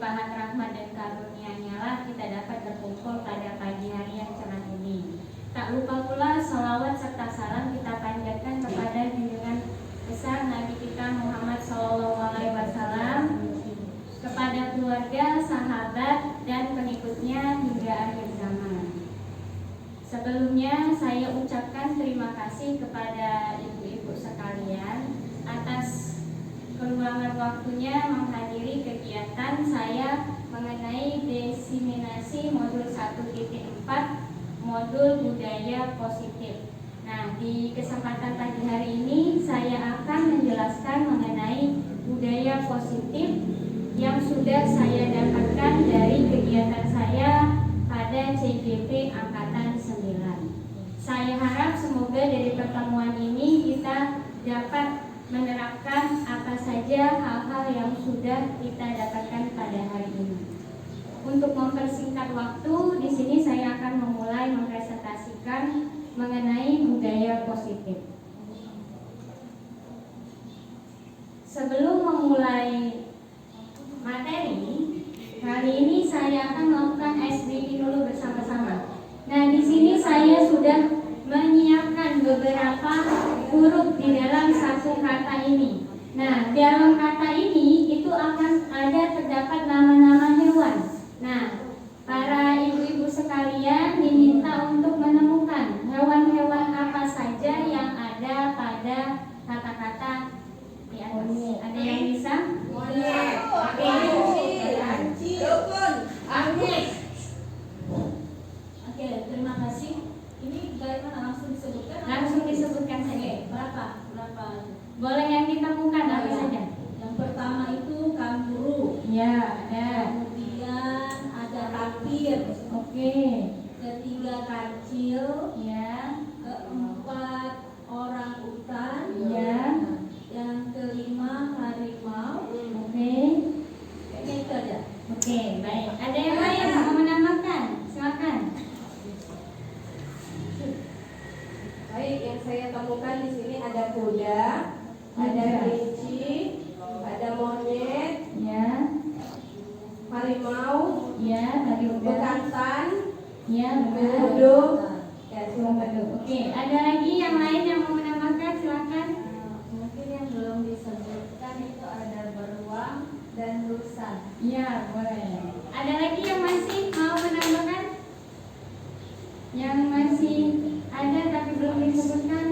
limpahan rahmat dan karunia-Nya lah kita dapat berkumpul pada pagi hari yang cerah ini. Tak lupa pula salawat serta salam kita panjatkan kepada junjungan besar Nabi kita Muhammad SAW, kepada keluarga, sahabat, dan pengikutnya hingga akhir zaman. Sebelumnya saya ucapkan terima kasih kepada ibu-ibu sekalian atas keluangan waktunya menghadiri kegiatan saya mengenai diseminasi modul 1.4 modul budaya positif. Nah, di kesempatan pagi hari ini saya akan menjelaskan mengenai budaya positif yang sudah saya dapatkan dari kegiatan saya pada CGP Angkatan 9. Saya harap semoga dari pertemuan ini kita dapat menerapkan apa saja hal-hal yang sudah kita dapatkan pada hari ini. Untuk mempersingkat waktu, di sini saya akan memulai mempresentasikan mengenai budaya positif. Sebelum memulai materi, kali ini saya akan melakukan ice breaking dulu bersama-sama. Nah, di sini saya sudah menyiapkan beberapa huruf di dalam satu kata ini. Nah, dalam kata ini itu akan ada terdapat nama-nama hewan. Nah, para ibu-ibu sekalian diminta untuk menemukan hewan-hewan apa saja yang ada pada kata-kata di atas. Ada yang bisa? Oke, terima kasih. Ini bagaimana langsung disebutkan? Langsung disebutkan saja. Berapa? Boleh yang ditemukan apa saja? Yang pertama itu kanguru. Ya, ada. Kemudian ada tapir. Oke. Ketiga kancil. Ya. Keempat orang utan. Ya. Yang kelima harimau. Oke. Kayaknya itu aja. Oke, baik. Ada yang lain mau menambahkan? Silakan. Baik, yang saya temukan di sini ada kuda, ada kelinci, ada monyet, Ya. harimau, Ya, tadi udah. bekantan, Ya, benar. beduk. Ya, silakan. Oke, ada lagi yang lain yang mau menambahkan? Silakan. Mungkin yang belum disebutkan itu ada beruang dan rusa. Ya, boleh. Ada lagi yang masih mau menambahkan? Yang masih ada tapi belum disebutkan?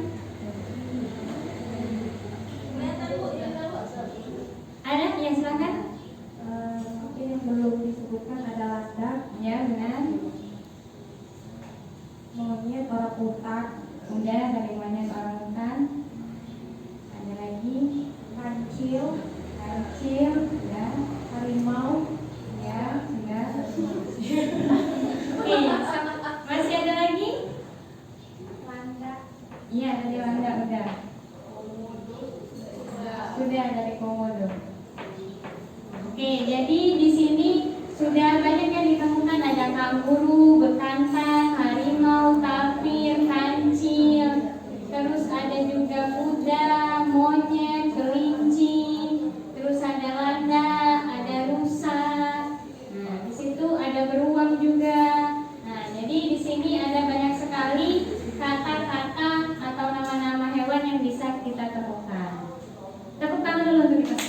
Ada? Ya, silakan. Mungkin yang belum disebutkan ada landak, Ya, benar. monyet, orang utan, Udah, dari mana orang hutan? Ada lagi? kancil, Kancil, ya. harimau, Ya, sudah. Oke, masih ada lagi? landak, Iya, tadi Wanda udah. Sudah dari Komodo. Oke, jadi di sini sudah banyak yang ditemukan, ada kanguru, bekantan, harimau, tapir, kancil, terus ada juga kuda, monyet, kelinci, terus ada landak, ada rusa. Nah, di situ ada beruang juga. Nah, jadi di sini ada banyak sekali kata-kata atau nama-nama hewan yang bisa kita temukan. Tepuk tangan dulu untuk kita.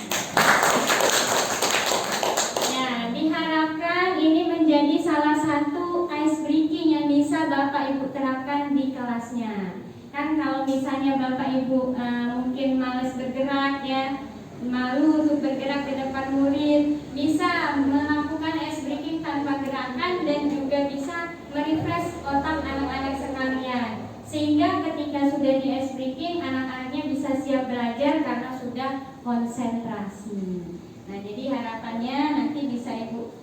Nah, diharapkan ini menjadi salah satu ice breaking yang bisa Bapak Ibu terapkan di kelasnya. Kan kalau misalnya Bapak Ibu mungkin malas bergerak ya, malu untuk bergerak di depan murid, bisa melakukan ice breaking tanpa gerakan dan juga bisa merefresh otak anak-anak sekalian. Sehingga ketika sudah di ice breaking, anak-anaknya bisa siap belajar karena sudah konsentrasi. Nah, jadi harapannya nanti bisa ibu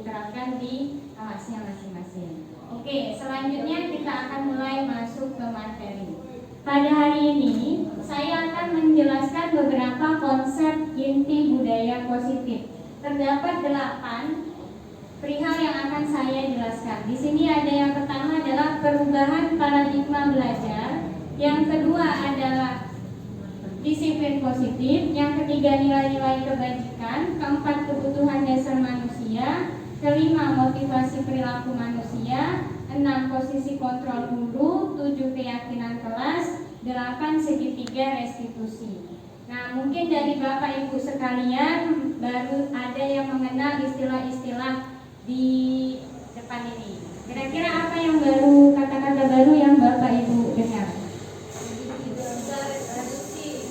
terapkan di kelasnya masing-masing. Oke, selanjutnya kita akan mulai masuk ke materi. Pada hari ini, saya akan menjelaskan beberapa konsep inti budaya positif. Terdapat 8 perihal yang akan saya jelaskan. Di sini ada yang pertama adalah perubahan paradigma belajar, yang kedua adalah disiplin positif, yang ketiga nilai-nilai kebajikan, keempat kebutuhan dasar manusia, kelima motivasi perilaku manusia, 6 posisi kontrol guru, 7 keyakinan kelas, 8 segitiga restitusi. Nah, mungkin dari Bapak Ibu sekalian baru ada yang mengenal istilah-istilah di depan ini. Kira-kira apa yang baru, kata-kata baru yang Bapak Ibu dengar?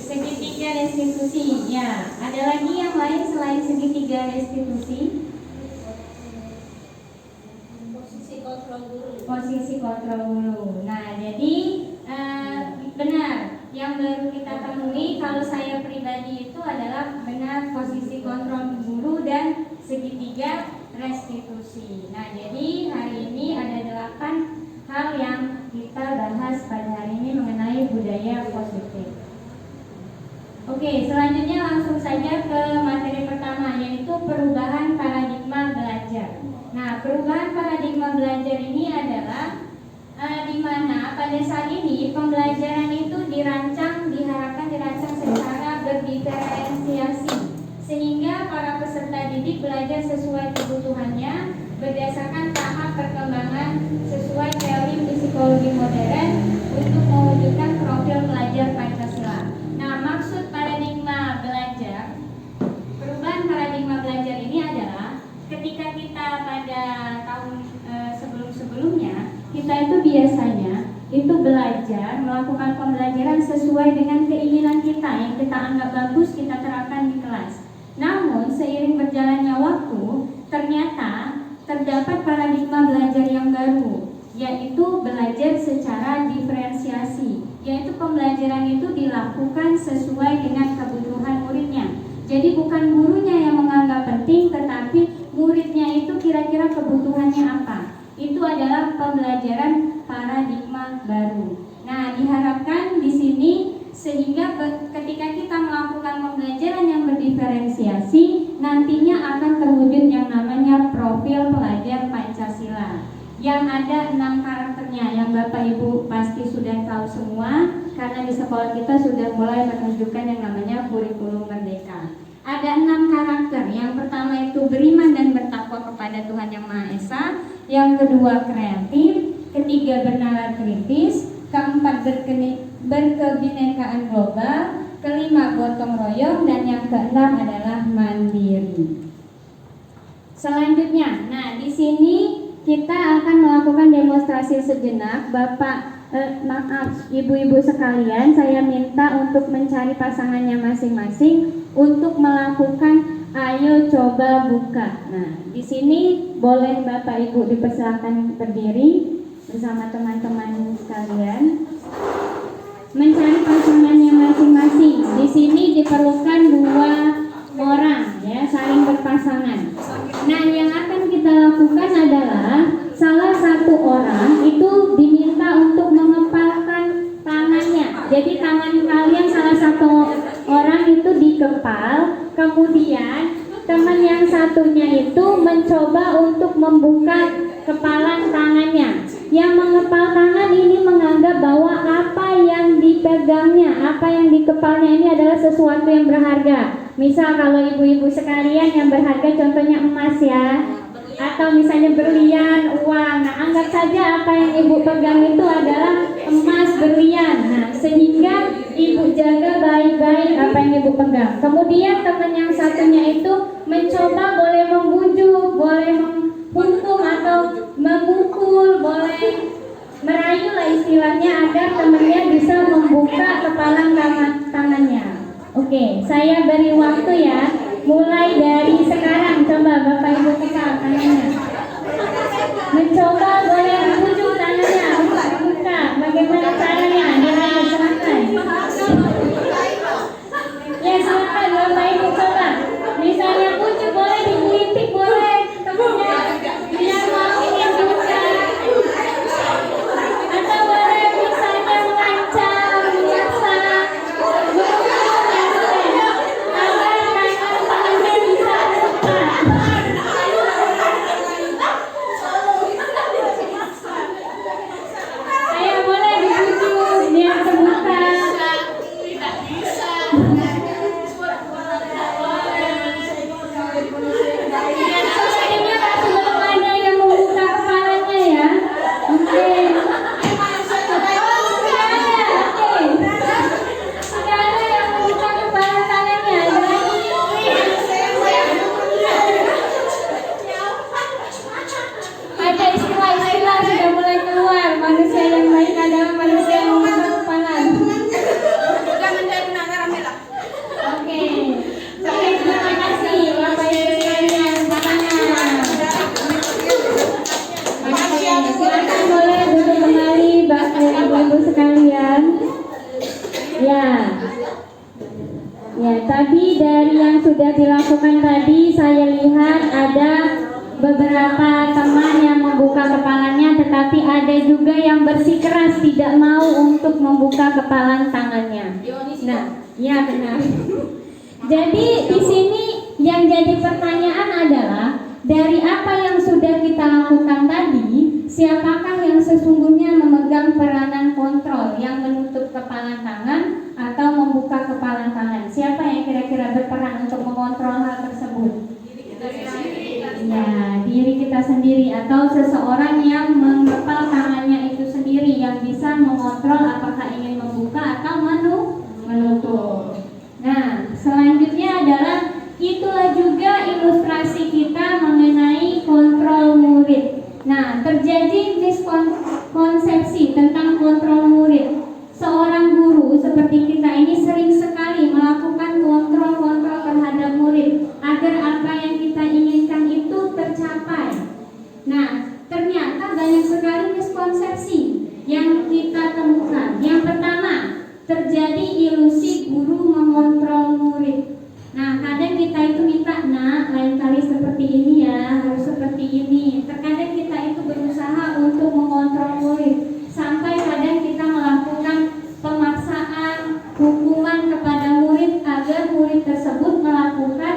Segitiga restitusi. Ya, ada lagi yang lain selain segitiga restitusi? Posisi kontrol guru. Nah, jadi benar yang baru kita temui, kalau saya pribadi itu adalah benar posisi kontrol guru dan segitiga restitusi. Nah, jadi hari ini ada 8 hal yang kita bahas pada hari ini mengenai budaya positif. Oke, selanjutnya langsung saja ke materi pertama, yaitu perubahan paradigma belajar. Nah, perubahan paradigma belajar ini adalah di mana pada saat ini pembelajaran itu diharapkan dirancang secara berdiferensiasi, sehingga para peserta didik belajar sesuai kebutuhannya berdasarkan tahap perkembangan sesuai teori psikologi modern untuk mewujudkan profil pelajar Pancasila. Nah, maksud paradigma belajar, perubahan paradigma belajar ini adalah ketika kita pada tahun sebelum-sebelumnya, kita itu biasanya itu belajar, melakukan pembelajaran sesuai dengan keinginan kita yang kita anggap bagus, kita terapkan di kelas. Namun seiring berjalannya waktu, ternyata terdapat paradigma belajar yang baru, yaitu belajar secara diferensiasi, yaitu pembelajaran itu dilakukan sesuai dengan kebutuhan muridnya. Jadi bukan gurunya yang menganggap penting, tetapi muridnya itu kira-kira kebutuhannya apa. Itu adalah pembelajaran paradigma baru. Nah, diharapkan di sini sehingga ketika kita melakukan pembelajaran yang berdiferensiasi, nantinya akan terwujud yang namanya profil pelajar Pancasila, yang ada 6 karakternya yang Bapak Ibu pasti sudah tahu semua, karena di sekolah kita sudah mulai menunjukkan yang namanya kurikulum merdeka. Ada 6 karakter. Yang pertama itu beriman dan bertakwa kepada Tuhan Yang Maha Esa, yang kedua kreatif, ketiga bernalar kritis, keempat berkebinekaan global, kelima gotong royong, dan yang keenam adalah mandiri. Selanjutnya, nah di sini kita akan melakukan demonstrasi sejenak. Maaf, ibu-ibu sekalian, saya minta untuk mencari pasangannya masing-masing untuk melakukan ayo coba buka. Nah, di sini boleh Bapak Ibu dipersilakan berdiri bersama teman-teman sekalian. Mencari pasangannya masing-masing. Di sini diperlukan 2 orang ya, saling berpasangan. Nah, yang akan kita lakukan adalah salah satu orang itu diminta untuk mengepalkan tangannya. Jadi tangan kalian salah satu orang itu dikepal, kemudian teman yang satunya itu mencoba untuk membuka kepalan tangannya. Yang mengepal tangan ini menganggap bahwa apa yang dipegangnya, apa yang dikepalnya ini adalah sesuatu yang berharga. Misal kalau ibu-ibu sekalian yang berharga contohnya emas ya, atau misalnya berlian, uang. Nah, anggap saja apa yang ibu pegang itu adalah emas, berlian. Nah, sehingga ibu jaga baik-baik apa yang ibu pegang. Kemudian teman yang satunya itu mencoba boleh membujuk, boleh menghukum atau memukul, boleh merayu lah istilahnya agar temannya bisa membuka kepalan tangannya. Oke, saya beri waktu ya. Mulai dari sekarang, coba Bapak Ibu buka tangannya. Mencoba boleh membujuk tangannya, buka. Bagaimana caranya? Dirayu, silakan. Ya, silakan Bapak Ibu coba. Misalnya bujuk boleh, digelitik boleh. Kemudian biar mau yang buka. Atau boleh misalnya mengancam, menyesat. yang sudah dilakukan tadi, saya lihat ada beberapa teman yang membuka kepalanya, tetapi ada juga yang bersikeras tidak mau untuk membuka kepalan tangannya. Nah, ya benar. Jadi di sini yang jadi pertanyaan adalah, dari apa yang sudah kita lakukan tadi, siapakah yang sesungguhnya memegang peranan kontrol yang menutup kepalan tangan atau membuka kepalan tangan? Siapa yang kira-kira berperan untuk mengontrol hal tersebut? Ya, diri kita sendiri atau seseorang yang mengepal tangannya itu sendiri yang bisa mengontrol apakah ingin membuka atau menutup. Nah, selanjutnya adalah itulah juga ilustrasi kita mengenai kontrol murid. Nah, terjadi miskonsepsi tentang kontrol murid. Seorang guru seperti kita ini sering sekali melakukan kontrol-kontrol terhadap murid agar apa yang kita inginkan itu tercapai. Nah, ternyata banyak sekali miskonsepsi yang kita temukan. Yang pertama, terjadi ilusi guru mengontrol murid. Nah, kadang kita itu minta, nah lain kali seperti ini ya, harus seperti ini. Terkadang kita itu berusaha untuk mengontrol murid, sampai kadang kita melakukan pemaksaan, hukuman kepada murid agar murid tersebut melakukan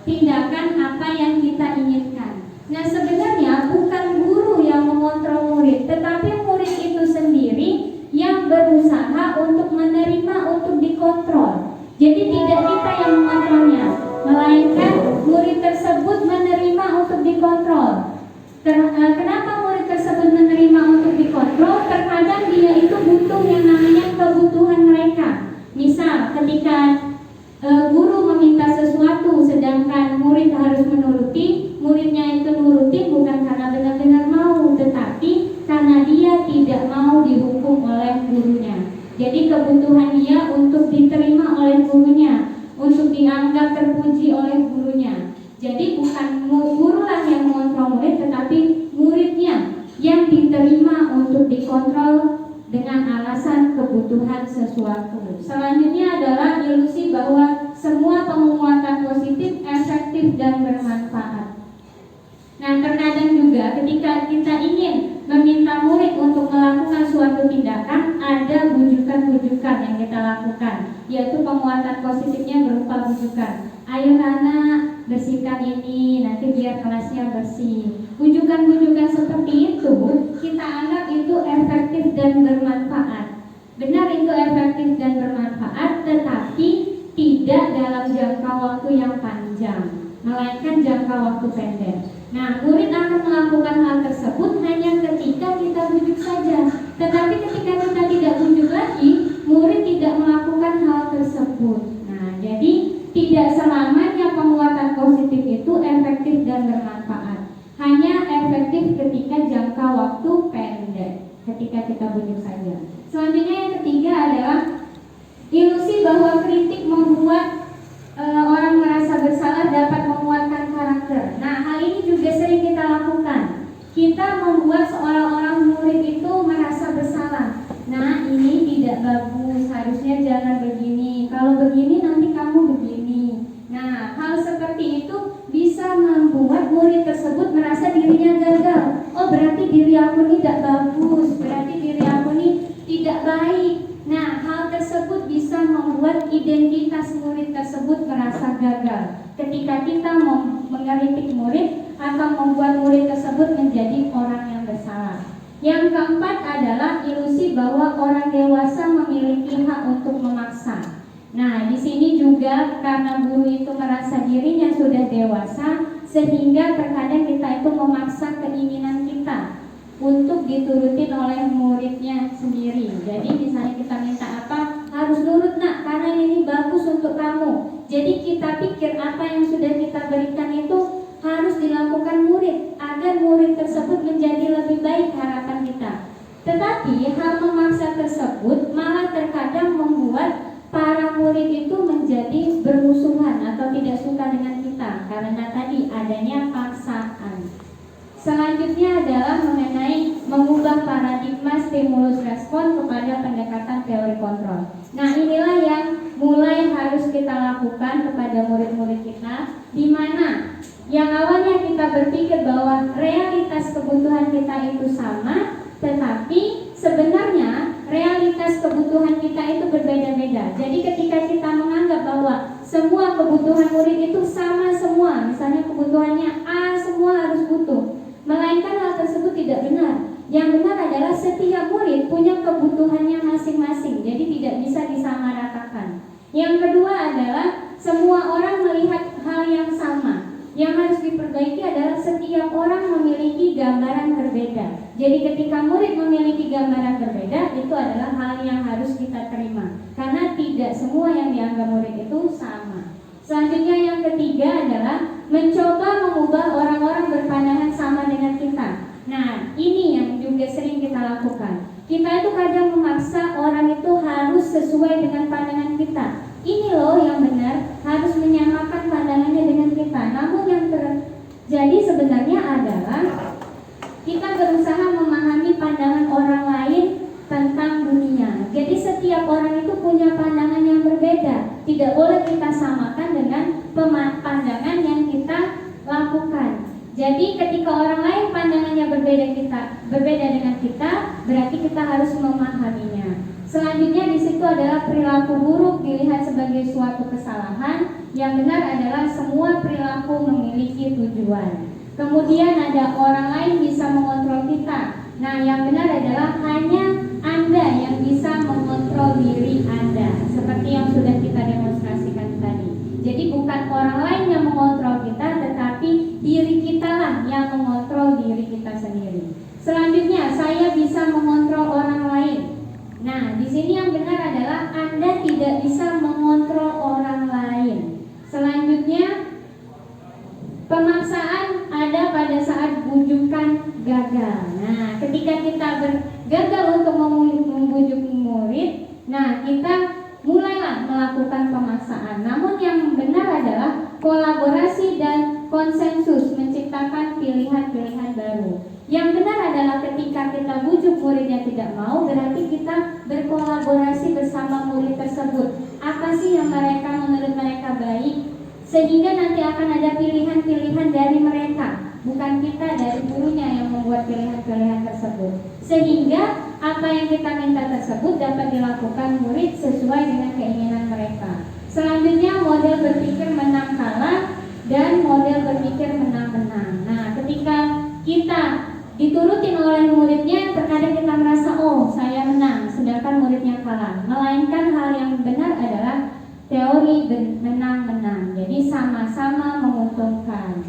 tindakan apa yang kita inginkan. Nah, sebenarnya bukan guru yang mengontrol murid, tetapi murid itu sendiri yang berusaha untuk menerima untuk dikontrol. Jadi tidak kita yang mengontrolnya, melainkan murid tersebut menerima untuk dikontrol. Kenapa murid tersebut menerima untuk dikontrol? Terkadang dia itu butuh yang namanya kebutuhan mereka. Misal ketika guru meminta sesuatu sedangkan murid harus menuruti, muridnya itu nuruti bukan karena benar-benar mau, tetapi karena dia tidak mau dihukum oleh gurunya. Jadi kebutuhan dia untuk diterima oleh gurunya, untuk dianggap terpuji oleh gurunya. Jadi bukan gurulah yang mengontrol murid, tetapi muridnya yang diterima untuk dikontrol dengan alasan kebutuhan sesuatu. Selanjutnya adalah ilusi bahwa semua penguatan positif efektif dan bermanfaat. Nah, terkadang juga ketika kita ingin meminta murid untuk melakukan suatu tindakan, ada bujukan-bujukan yang kita lakukan, yaitu penguatan positifnya berupa bujukan. Ayo anak, bersihkan ini, nanti biar kelasnya bersih. Bujukan-bujukan seperti itu kita anggap itu efektif dan bermanfaat. Benar, itu efektif dan bermanfaat, tetapi tidak dalam jangka waktu yang panjang, melainkan jangka waktu pendek. Nah, murid akan melakukan hal tersebut hanya ketika kita bujuk saja. Tetapi ketika kita tidak bujuk lagi, murid tidak melakukan hal tersebut. Nah, jadi tidak selamanya penguatan positif itu efektif dan bermanfaat. Hanya efektif ketika jangka waktu pendek, ketika kita bujuk saja. Selanjutnya yang ketiga adalah ilusi bahwa kritik membuat orang merasa bersalah dapat menguatkan karakter. Nah, hal ini juga sering kita lakukan. Kita membuat seorang murid itu merasa bersalah. Nah, ini tidak bagus, harusnya jangan begini. Kalau begini nanti kamu begini. Nah, hal seperti itu bisa membuat murid tersebut merasa dirinya gagal. Oh, berarti diri aku ini tidak bagus, berarti diri aku ini tidak baik. Nah, hal tersebut bisa membuat identitas murid tersebut merasa gagal. Ketika kita mengkritik murid atau membuat murid tersebut menjadi orang yang bersalah. Yang keempat adalah ilusi bahwa orang dewasa memiliki hak untuk memaksa. Nah, di sini juga karena guru itu merasa dirinya sudah dewasa, sehingga terkadang kita itu memaksa keinginan kita untuk diturutin oleh muridnya sendiri. Jadi misalnya kita minta apa, harus nurut nak, karena ini bagus untuk kamu. Jadi kita pikir apa yang sudah kita berikan itu harus dilakukan murid, agar murid tersebut menjadi lebih baik harapan kita. Tetapi hal memaksa tersebut malah terkadang membuat para murid itu menjadi bermusuhan atau tidak suka dengan kita, karena tadi adanya paksaan. Selanjutnya adalah mengenai mengubah paradigma stimulus respon kepada pendekatan teori kontrol. Nah, inilah yang mulai harus kita lakukan kepada murid-murid kita, di mana yang awalnya kita berpikir bahwa realitas kebutuhan kita itu sama, tetapi sebenarnya realitas kebutuhan kita itu berbeda-beda. Jadi ketika kita menganggap bahwa semua kebutuhan murid itu sama semua, misalnya kebutuhannya A semua harus butuh, melainkan hal tersebut tidak benar. Yang benar adalah setiap murid punya kebutuhannya masing-masing, jadi tidak bisa disamaratakan. Yang kedua adalah semua orang melihat hal yang sama. Yang harus diperbaiki adalah setiap orang memiliki gambaran berbeda. Jadi ketika murid memiliki gambaran berbeda, itu adalah hal yang harus kita terima, karena tidak semua yang dianggap murid itu sama. Selanjutnya yang ketiga adalah mencoba mengubah orang-orang berpandangan sama dengan kita. Nah, ini yang juga sering kita lakukan. Kita itu kadang memaksa orang itu harus sesuai dengan pandangan kita. Ini loh yang benar, harus menyamakan pandangannya dengan kita. Namun yang terjadi sebenarnya adalah kita berusaha memahami pandangan orang lain tentang dunia. Jadi setiap orang itu punya pandangan yang berbeda. Tidak boleh kita samakan dengan pandangan yang kita lakukan. Jadi ketika orang lain pandangannya berbeda dengan kita, berarti kita harus memahaminya. Selanjutnya di situ adalah perilaku buruk dilihat sebagai suatu kesalahan. Yang benar adalah semua perilaku memiliki tujuan. Kemudian ada orang lain bisa mengontrol kita. Nah, yang benar adalah hanya Anda yang bisa mengontrol diri Anda, seperti yang sudah kita demonstrasikan tadi. Jadi bukan orang lain yang mengontrol kita, tetapi diri kita lah yang mengontrol diri kita sendiri. Selanjutnya, saya bisa mengontrol orang lain. Nah, di sini yang benar adalah Anda tidak bisa mengontrol orang lain. Selanjutnya, pemaksaan ada pada saat bujukan gagal. Nah, ketika kita gagal untuk membujuk murid, nah kita mulailah melakukan pemaksaan. Namun yang benar adalah kolaborasi dan konsensus menciptakan pilihan-pilihan baru. Yang benar adalah ketika kita bujuk muridnya tidak mau, berarti kita berkolaborasi bersama murid tersebut. Apa sih yang menurut mereka baik, sehingga nanti akan ada pilihan-pilihan dari mereka, bukan kita dari gurunya yang membuat pilihan-pilihan tersebut. Sehingga apa yang kita minta tersebut dapat dilakukan murid sesuai dengan keinginan mereka. Selanjutnya model berpikir menang kalah dan model berpikir menang-menang. Nah, ketika kita diturutin oleh muridnya, terkadang kita merasa, oh saya menang, sedangkan muridnya kalah. Melainkan hal yang benar adalah teori menang-menang, jadi sama-sama menguntungkan.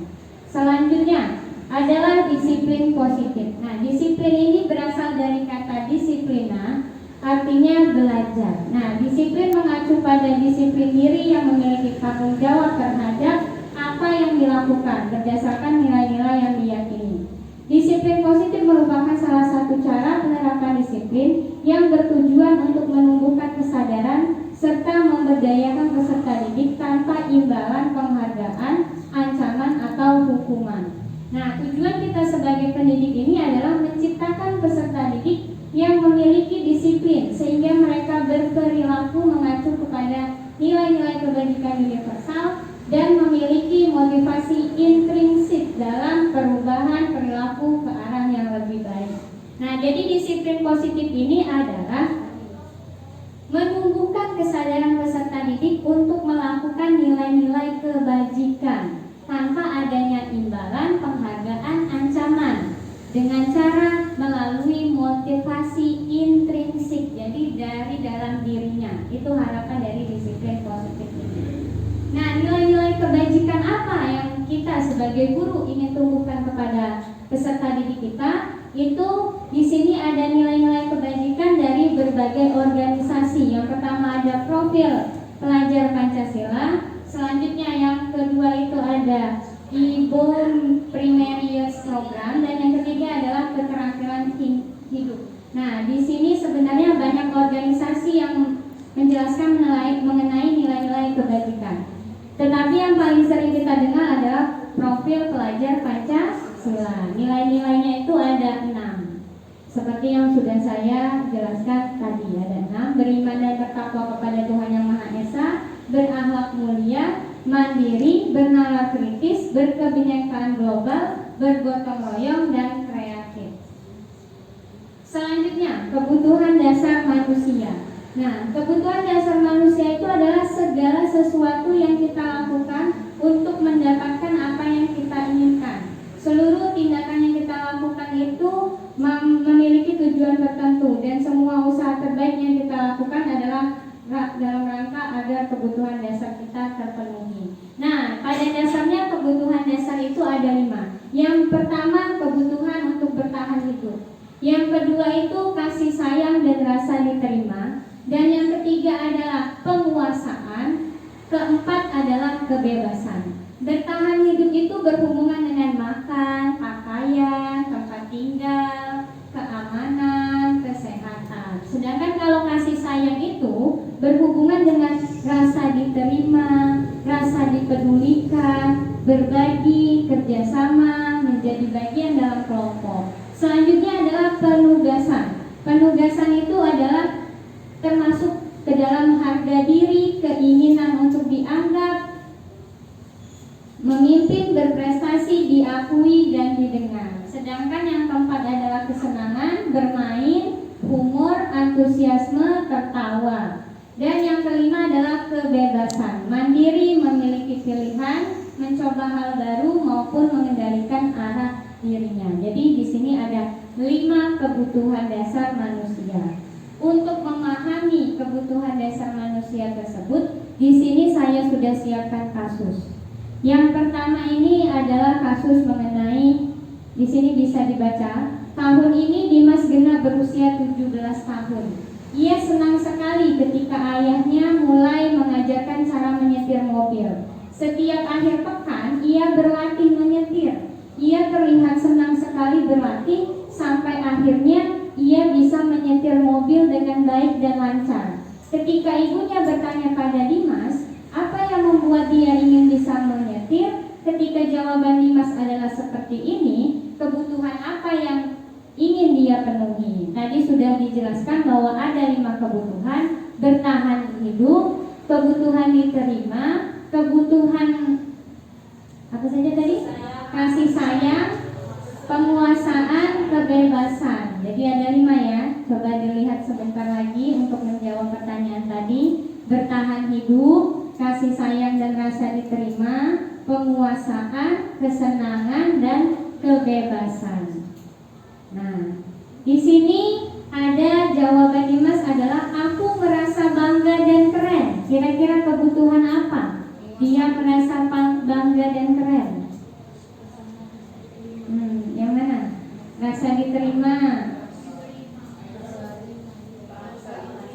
Selanjutnya adalah disiplin positif. Nah, disiplin ini berasal dari kata disiplina, artinya belajar. Nah, disiplin mengacu pada disiplin diri yang memiliki tanggung jawab terhadap apa yang dilakukan berdasarkan nilai-nilai yang diyakini. Disiplin positif merupakan salah satu cara penerapan disiplin yang bertujuan untuk menumbuhkan kesadaran serta memberdayakan peserta didik tanpa imbalan penghargaan, ancaman, atau hukuman. Nah, tujuan kita sebagai pendidik ini adalah menciptakan peserta didik yang memiliki disiplin sehingga mereka berperilaku mengacu kepada nilai-nilai kebajikan universal dan memiliki motivasi intrinsik dalam perubahan perilaku ke arah yang lebih baik. Nah, jadi disiplin positif ini adalah menumbuhkan kesadaran peserta didik untuk melakukan nilai-nilai kebajikan tanpa adanya imbalan, penghargaan, ancaman, dengan cara melalui motivasi intrinsik, jadi dari dalam dirinya. Itu harapan dari disiplin positif ini. Nah, nilai-nilai kebajikan apa yang kita sebagai guru ingin tumbuhkan kepada peserta didik kita? Itu di sini ada nilai-nilai kebajikan dari berbagai organisasi. Yang pertama ada profil pelajar Pancasila. Selanjutnya yang kedua itu ada IBOM Primarius Program, dan yang ketiga adalah keterampilan hidup. Nah, di sini sebenarnya banyak organisasi yang menjelaskan mengenai nilai-nilai kebajikan. Tetapi yang paling sering kita dengar adalah profil pelajar Pancasila. Nilai-nilainya itu ada 6. seperti yang sudah saya jelaskan tadi. Ada 6, beriman dan bertakwa kepada Tuhan Yang Maha Esa, berakhlak mulia, mandiri, bernalar kritis, berkebinekaan global, bergotong royong, dan kreatif. Selanjutnya, kebutuhan dasar manusia. Nah, kebutuhan dasar manusia itu adalah segala sesuatu yang kita lakukan untuk mendapatkan apa yang kita inginkan. Seluruh tindakan yang kita lakukan itu memiliki tujuan tertentu, dan semua usaha terbaik yang kita lakukan adalah dalam rangka agar kebutuhan dasar kita terpenuhi. Nah, pada dasarnya kebutuhan dasar itu ada 5. Yang pertama, kebutuhan untuk bertahan hidup. Yang kedua itu kasih sayang dan rasa diterima. Dan yang ketiga adalah penguasaan. Keempat adalah kebebasan. Bertahan hidup itu berhubungan dengan makan, pakaian, tempat tinggal, keamanan, kesehatan. Sedangkan kalau kasih sayang itu berhubungan dengan rasa diterima, rasa dipedulikan, berbagi, kerjasama, menjadi bagian dalam kelompok. Selanjutnya adalah penugasan. Penugasan itu adalah termasuk ke dalam harga diri, keinginan untuk dianggap, memimpin, berprestasi, diakui, dan didengar. Sedangkan yang keempat adalah kesenangan, bermain, humor, antusiasme, tertawa. Dan yang kelima adalah kebebasan, mandiri, memiliki pilihan, mencoba hal baru maupun mengendalikan arah dirinya. Jadi di sini ada 5 kebutuhan dasar manusia. Untuk memahami kebutuhan dasar manusia tersebut, di sini saya sudah siapkan kasus. Yang pertama ini adalah kasus mengenai, di sini bisa dibaca, tahun ini Dimas genap berusia 17 tahun. Ia senang sekali ketika ayahnya mulai mengajarkan cara menyetir mobil. Setiap akhir pekan ia berlatih menyetir. Ia terlihat senang sekali berlatih sampai akhirnya ia bisa menyetir mobil dengan baik dan lancar. Ketika ibunya bertanya pada Dimas, apa yang membuat dia ingin bisa menyetir? Ketika jawaban Dimas adalah seperti ini, kebutuhan apa yang ingin dia penuhi? Tadi sudah dijelaskan bahwa ada 5 kebutuhan: bertahan hidup, kebutuhan diterima, kebutuhan apa saja tadi? Kasih sayang, penguasaan, kebebasan. Jadi ada 5 ya. Coba dilihat sebentar lagi untuk menjawab pertanyaan tadi. Bertahan hidup, kasih sayang dan rasa diterima, penguasaan, kesenangan, dan kebebasan. Nah, di sini ada jawaban Dimas adalah aku merasa bangga dan keren. Kira-kira kebutuhan apa? Dia merasa bangga dan keren. Yang mana? Rasa diterima,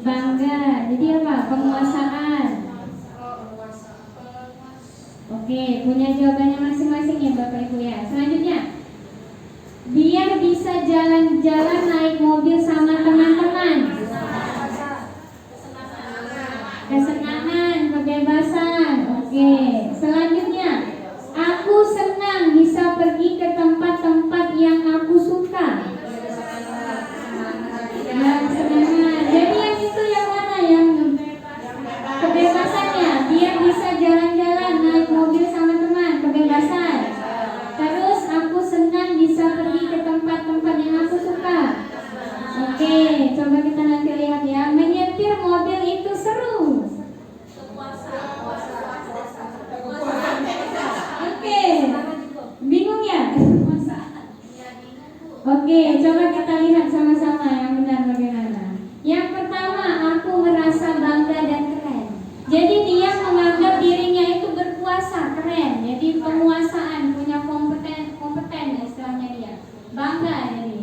bangga. Jadi apa? Penguasaan. Oke, punya jawabannya masing-masing ya Bapak Ibu ya. Selanjutnya, biar bisa jalan-jalan naik mobil sama teman-teman. Kesenangan, kebebasan. Oke. Selanjutnya, aku senang bisa pergi ke tempat-tempat yang aku suka. Nah, kesenangan. Jadi yang itu yang mana? Yang kebebasannya, biar bisa jalan-jalan naik mobil sama teman, kebebasan. Terus aku senang bisa pergi ke tempat-tempat yang aku suka. Oke, coba kita nanti lihat ya. Menyetir mobil itu seru. Oke, bingung ya? Oke, coba kita lihat sama-sama yang benar bagaimana. Yang pertama, aku merasa bangga dan keren. Jadi dia menganggap dirinya itu berkuasa, keren. Jadi penguasaan, punya kompeten istilahnya dia. Bangga jadi,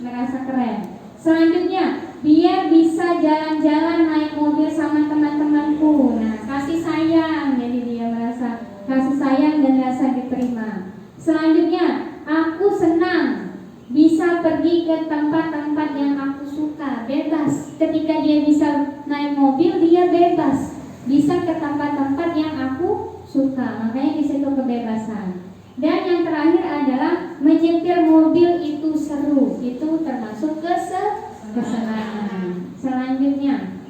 merasa keren. Selanjutnya, biar bisa jalan-jalan naik mobil sama teman-temanku. Nah, kasih sayang. Jadi dia merasa kasih sayang dan rasa diterima. Selanjutnya, aku senang bisa pergi ke tempat-tempat yang aku suka, bebas. Ketika dia bisa naik mobil, dia bebas, bisa ke tempat-tempat yang aku suka. Makanya di situ kebebasan. Dan yang terakhir adalah menyetir mobil itu seru, itu termasuk kesenangan. Selanjutnya,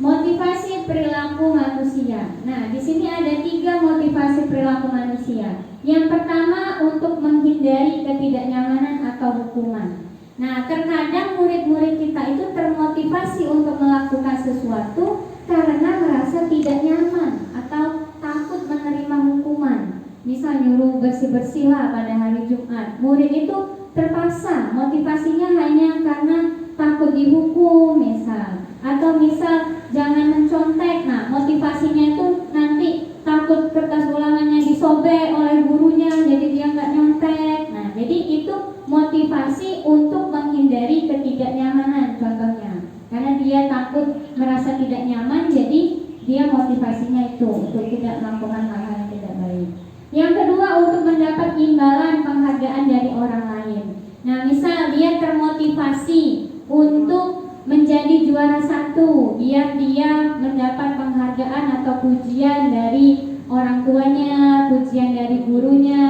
motivasi perilaku manusia. Nah, di sini ada 3 motivasi perilaku manusia. Yang pertama, untuk menghindari ketidaknyamanan atau hukuman. Nah, terkadang murid-murid kita itu termotivasi untuk melakukan sesuatu karena merasa tidak nyaman atau takut menerima hukuman. Misal nyuruh bersih-bersihlah pada hari Jumat. Murid itu terpaksa, motivasinya hanya karena takut dihukum misal. Atau misal jangan mencontek. Nah, motivasinya itu nanti takut kertas ulangannya disobek oleh gurunya, jadi dia nggak nyontek. Nah, jadi itu motivasi untuk menghindari ketidaknyamanan contohnya. Karena dia takut merasa tidak nyaman, jadi dia motivasinya itu untuk tidak melakukan hal-hal yang tidak baik. Yang kedua, untuk mendapat imbalan penghargaan dari orang lain. Nah, misal dia termotivasi untuk menjadi juara 1, biar dia mendapat penghargaan atau pujian dari orang tuanya, pujian dari gurunya.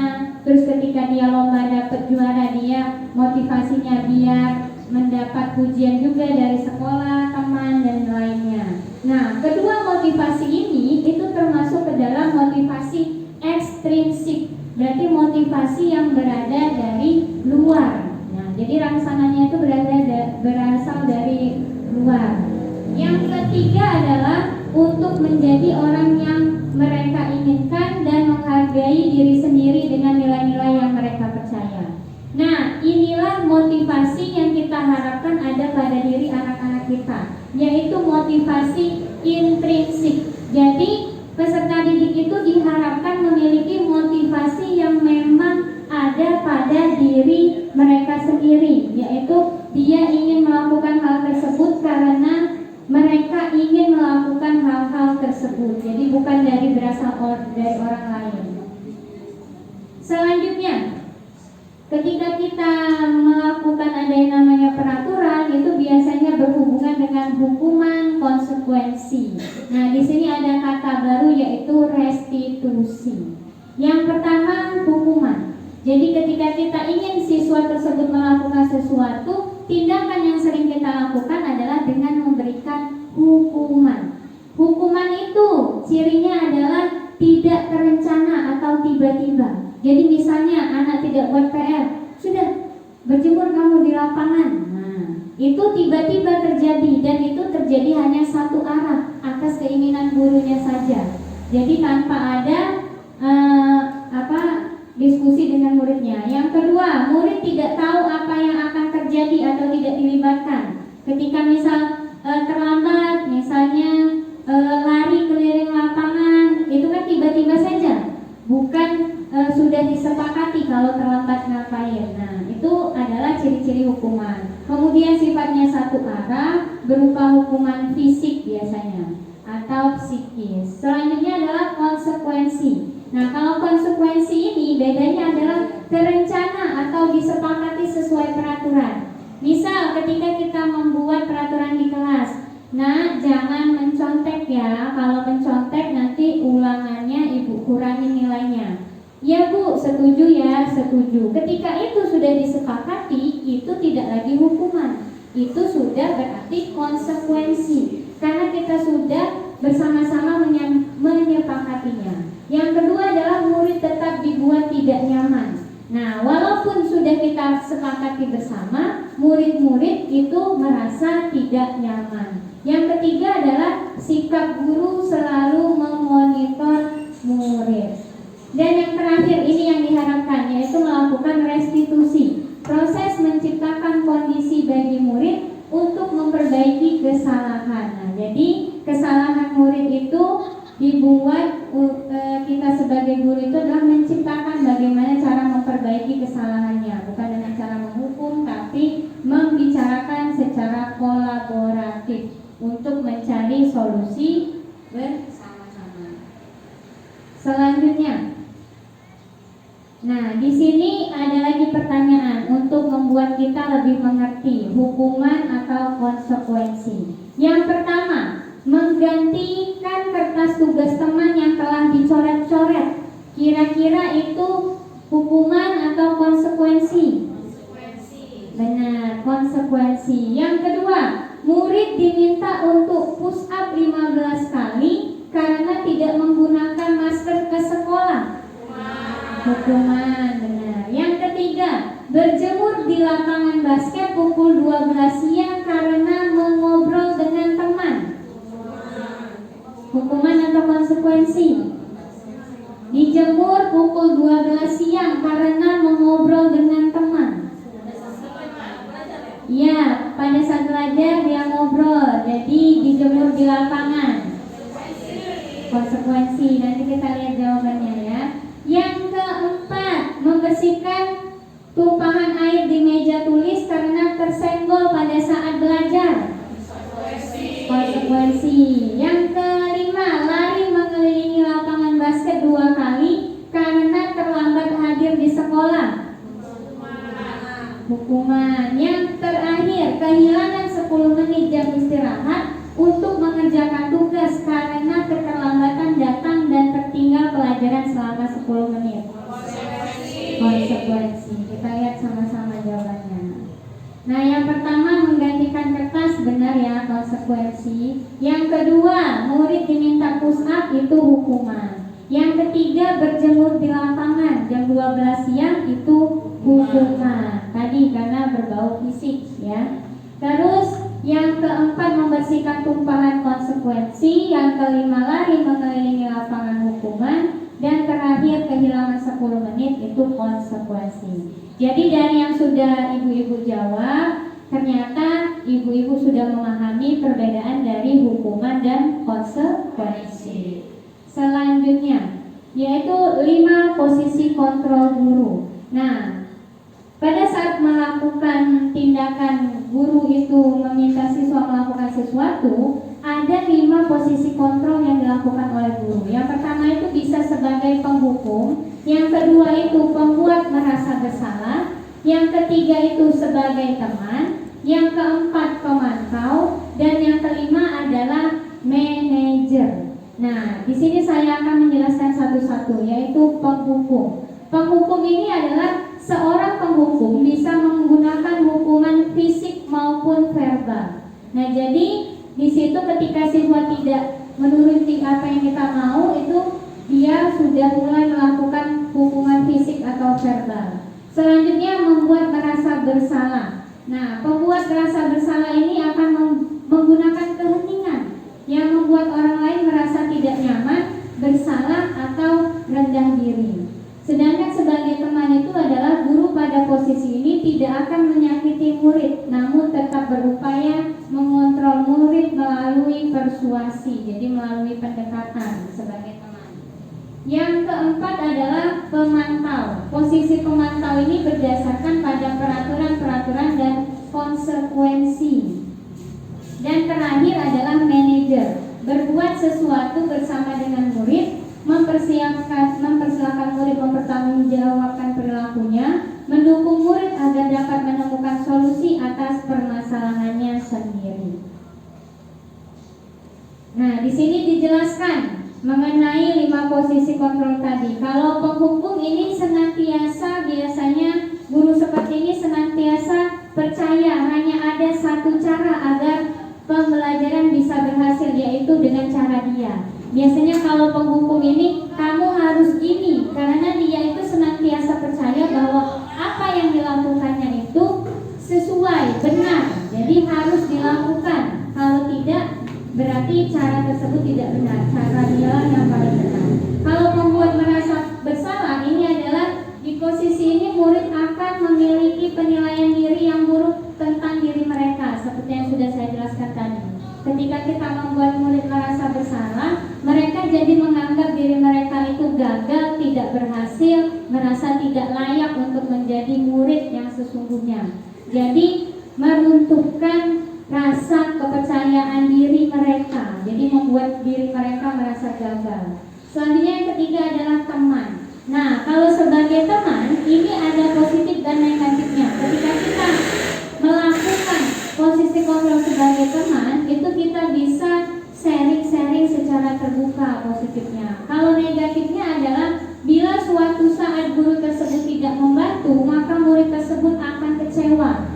Terus ketika dia lomba dapat juara, dia motivasinya biar mendapat pujian juga dari sekolah, teman, dan lainnya. Nah, kedua motivasi ini itu termasuk ke dalam motivasi ekstrinsik, berarti motivasi yang berada dari luar. Nah, jadi rangsangannya itu berasal dari luar. Yang ketiga adalah untuk menjadi orang yang mereka inginkan dan menghargai diri sendiri dengan nilai-nilai yang mereka percaya. Nah, inilah motivasi yang kita harapkan ada pada diri anak-anak kita, yaitu motivasi intrinsik. Jadi peserta didik itu diharapkan memiliki motivasi yang memang ada pada diri mereka sendiri, yaitu dia ingin melakukan hal tersebut karena mereka ingin melakukan hal-hal tersebut. Jadi bukan berasal dari orang lain. Selanjutnya, ketika kita melakukan ada yang namanya peraturan, itu biasanya berhubungan dengan hukuman konsekuensi. Nah, di sini ada kata baru yaitu restitusi. Yang pertama, hukuman. Jadi ketika kita ingin siswa tersebut melakukan sesuatu, tindakan yang sering kita lakukan adalah dengan memberikan hukuman. Hukuman itu cirinya adalah tidak terencana atau tiba-tiba. Jadi misalnya anak tidak buat PR, sudah berjemur kamu di lapangan. Nah, itu tiba-tiba terjadi dan itu terjadi hanya satu arah atas keinginan gurunya saja. Jadi tanpa ada diskusi dengan muridnya. Yang kedua, murid tidak tahu apa yang akan terjadi atau tidak dilibatkan. Ketika misal terlambat, misalnya lari keliling lapangan, itu kan tiba-tiba saja, bukan sudah disepakati kalau terlambat ngapain. Nah, itu adalah ciri-ciri hukuman. Kemudian sifatnya satu arah, berupa hukuman fisik biasanya atau psikis. Selanjutnya adalah konsekuensi. Nah, kalau konsekuensi ini bedanya adalah terencana atau disepakati sesuai peraturan. Misal ketika kita membuat peraturan di kelas, nah jangan mencontek ya. Kalau mencontek nanti ulangannya ibu kurangi nilainya. Ya Bu, setuju ya, setuju. Ketika itu sudah disepakati, itu tidak lagi hukuman. Itu sudah berarti konsekuensi. Karena kita sudah bersama-sama menyepakatinya. Yang kedua adalah murid tetap dibuat tidak nyaman. Nah, walaupun sudah kita sepakati bersama, murid-murid itu merasa tidak nyaman. Yang ketiga adalah sikap guru selalu memonitor murid. Dan yang terakhir ini yang diharapkan, yaitu melakukan restitusi, proses menciptakan kondisi bagi murid untuk memperbaiki kesalahan. Nah, jadi kesalahan murid itu dibuat kita sebagai guru itu adalah menciptakan bagaimana cara memperbaiki kesalahannya, bukan dengan cara menghukum, tapi membicarakan secara kolaboratif untuk mencari solusi bersama-sama. Selanjutnya, nah di sini ada lagi pertanyaan untuk membuat kita lebih mengerti hukuman atau konsekuensi. Yang pertama, menggantikan kertas tugas teman yang telah dicoret-coret. Kira-kira itu hukuman atau konsekuensi? Benar, konsekuensi. Yang kedua, murid diminta untuk push up 15 kali karena tidak menggunakan masker ke sekolah. Hukuman, benar. Yang ketiga, berjemur di lapangan basket pukul 12 siang karena mengobrol dengan teman. Hukuman atau konsekuensi? Dijemur pukul 12 siang karena mengobrol dengan teman. Ya, pada saat belajar dia ngobrol, jadi dijemur di lapangan. Konsekuensi, nanti kita lihat jawabannya ya. Yang keempat, membersihkan tumpahan air di meja tulis karena tersenggol pada saat belajar. Konsekuensi. Yang kelima, lari mengelilingi lapangan basket 2 kali karena terlambat hadir di sekolah. Hukuman. Yang terakhir, kehilangan 10 menit jam istirahat untuk mengerjakan tugas karena keterlambatan datang dan tertinggal pelajaran selama 10 menit. Konsekuensi. Kita lihat sama-sama jawabannya. Nah, yang pertama menggantikan kertas, benar ya, konsekuensi. Yang kedua, murid diminta push up, itu hukuman. Yang ketiga, berjemur di lapangan jam 12 siang, itu hukuman. Tadi karena berbau fisik ya. Terus yang keempat, membersihkan tumpahan, konsekuensi. Yang kelima, lari mengelilingi lapangan, hukuman. Dan terakhir, kehilangan 10 menit, itu konsekuensi. Jadi dari yang sudah ibu-ibu jawab, ternyata ibu-ibu sudah memahami perbedaan dari hukuman dan konsekuensi. Selanjutnya, yaitu 5 posisi kontrol guru. Nah, pada saat melakukan tindakan guru itu meminta siswa melakukan sesuatu, ada 5 posisi kontrol yang dilakukan oleh guru. Yang pertama itu bisa sebagai penghukum, yang kedua itu pembuat merasa bersalah, yang ketiga itu sebagai teman, yang keempat pemantau, dan yang kelima adalah manajer. Nah, di sini saya akan menjelaskan satu-satu, yaitu penghukum. Penghukum ini adalah seorang penghukum bisa menggunakan hukuman fisik maupun verbal. Nah, jadi di situ ketika siswa tidak menuruti apa yang kita mau, itu dia sudah mulai melakukan hukuman fisik atau verbal. Selanjutnya, membuat merasa bersalah. Nah, pembuat merasa bersalah ini akan menggunakan keheningan yang membuat orang lain merasa tidak nyaman, bersalah, atau rendah diri. Sedangkan sebagai teman itu adalah guru pada posisi ini tidak akan menyakiti murid, namun tetap berupaya mengontrol murid melalui persuasi, jadi melalui pendekatan sebagai teman. Yang keempat adalah pemantau. Posisi pemantau ini berdasarkan pada peraturan-peraturan dan konsekuensi. Dan terakhir adalah manajer, berbuat sesuatu bersama dengan murid, mempersilahkan murid mempertanggungjawabkan perilakunya, mendukung murid agar dapat menemukan solusi atas permasalahannya sendiri. Nah, di sini dijelaskan mengenai 5 posisi kontrol tadi. Kalau penghukum ini senantiasa, biasanya guru seperti ini senantiasa percaya hanya ada satu cara agar pembelajaran bisa berhasil, yaitu dengan cara dia. Biasanya kalau penghukum ini, kamu harus gini, karena dia itu senantiasa percaya bahwa apa yang dilakukannya itu sesuai, benar, jadi harus dilakukan. Kalau tidak, berarti cara tersebut tidak benar, cara dia yang paling benar. Kalau membuat merasa bersalah, ini adalah di posisi ini murid akan memiliki penilaian diri yang buruk tentang diri mereka, seperti yang sudah saya jelaskan tadi. Ketika kita membuat murid merasa bersalah, mereka jadi menganggap diri mereka itu gagal, tidak berhasil, merasa tidak layak untuk menjadi murid yang sesungguhnya. Jadi meruntuhkan rasa kepercayaan diri mereka, jadi membuat diri mereka merasa gagal. Selanjutnya yang ketiga adalah teman. Nah, kalau sebagai teman, ini ada positif dan negatifnya. Ketika kita melakukan posisi kontrol sebagai teman, itu kita bisa sharing secara terbuka positifnya. Kalau negatifnya adalah bila suatu saat guru tersebut tidak membantu, maka murid tersebut akan kecewa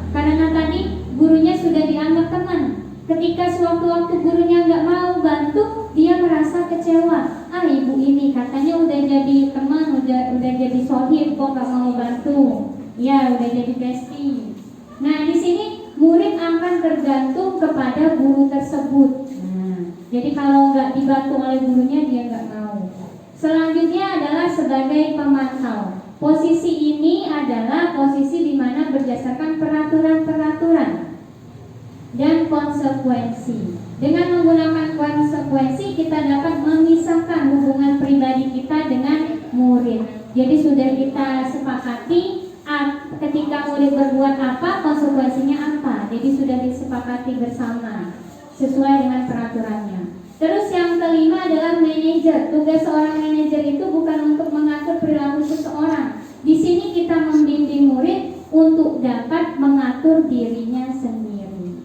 udah jadi sohib kok nggak mau bantu. Ya udah jadi bestie. Nah di sini murid akan tergantung kepada guru tersebut. Jadi kalau nggak dibantu oleh gurunya dia nggak mau. Selanjutnya adalah sebagai pemantau. Posisi ini adalah posisi di mana berdasarkan peraturan-peraturan dan konsekuensi. Dengan menggunakan konsekuensi kita dapat memisahkan hubungan pribadi kita dengan murid. Jadi sudah kita sepakati ketika murid berbuat apa, konsekuensinya apa. Jadi sudah disepakati bersama sesuai dengan peraturannya. Terus yang kelima adalah manajer. Tugas seorang manajer itu bukan untuk mengatur perilaku seseorang. Di sini kita membimbing murid untuk dapat mengatur dirinya sendiri.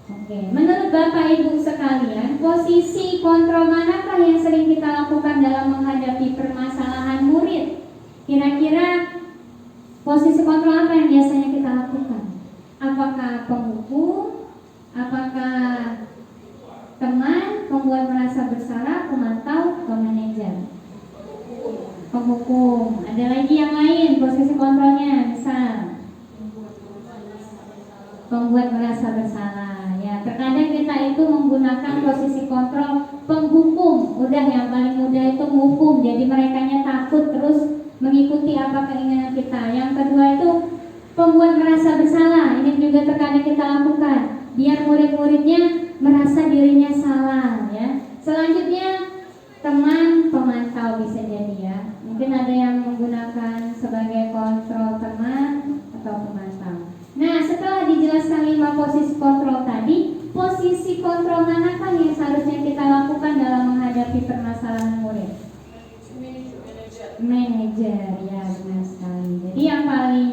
Oke, menurut Bapak Ibu sekalian, posisi kontrol manakah yang sering kita lakukan dalam menghadapi permasalahan murid? Kira-kira posisi kontrol apa yang biasanya kita lakukan? Apakah penghukum? Apakah teman, pembuat merasa bersalah, pemantau, atau manajer? Penghukum. Ada lagi yang lain posisi kontrolnya, misal pembuat merasa bersalah. Ya, terkadang kita itu menggunakan posisi kontrol penghukum. Udah yang paling mudah itu menghukum. Jadi merekanya takut terus mengikuti apa keinginan kita. Yang kedua itu pembuat merasa bersalah. Ini juga terkadang kita lakukan biar murid-muridnya merasa dirinya salah, ya. Selanjutnya teman pemantau bisa jadi, ya. Mungkin ada yang menggunakan sebagai kontrol teman atau pemantau. Nah, setelah dijelaskan 5 posisi kontrol tadi, posisi kontrol manakah yang seharusnya kita lakukan dalam menghadapi permasalahan murid? Manajer, ya benar sekali. Jadi yang paling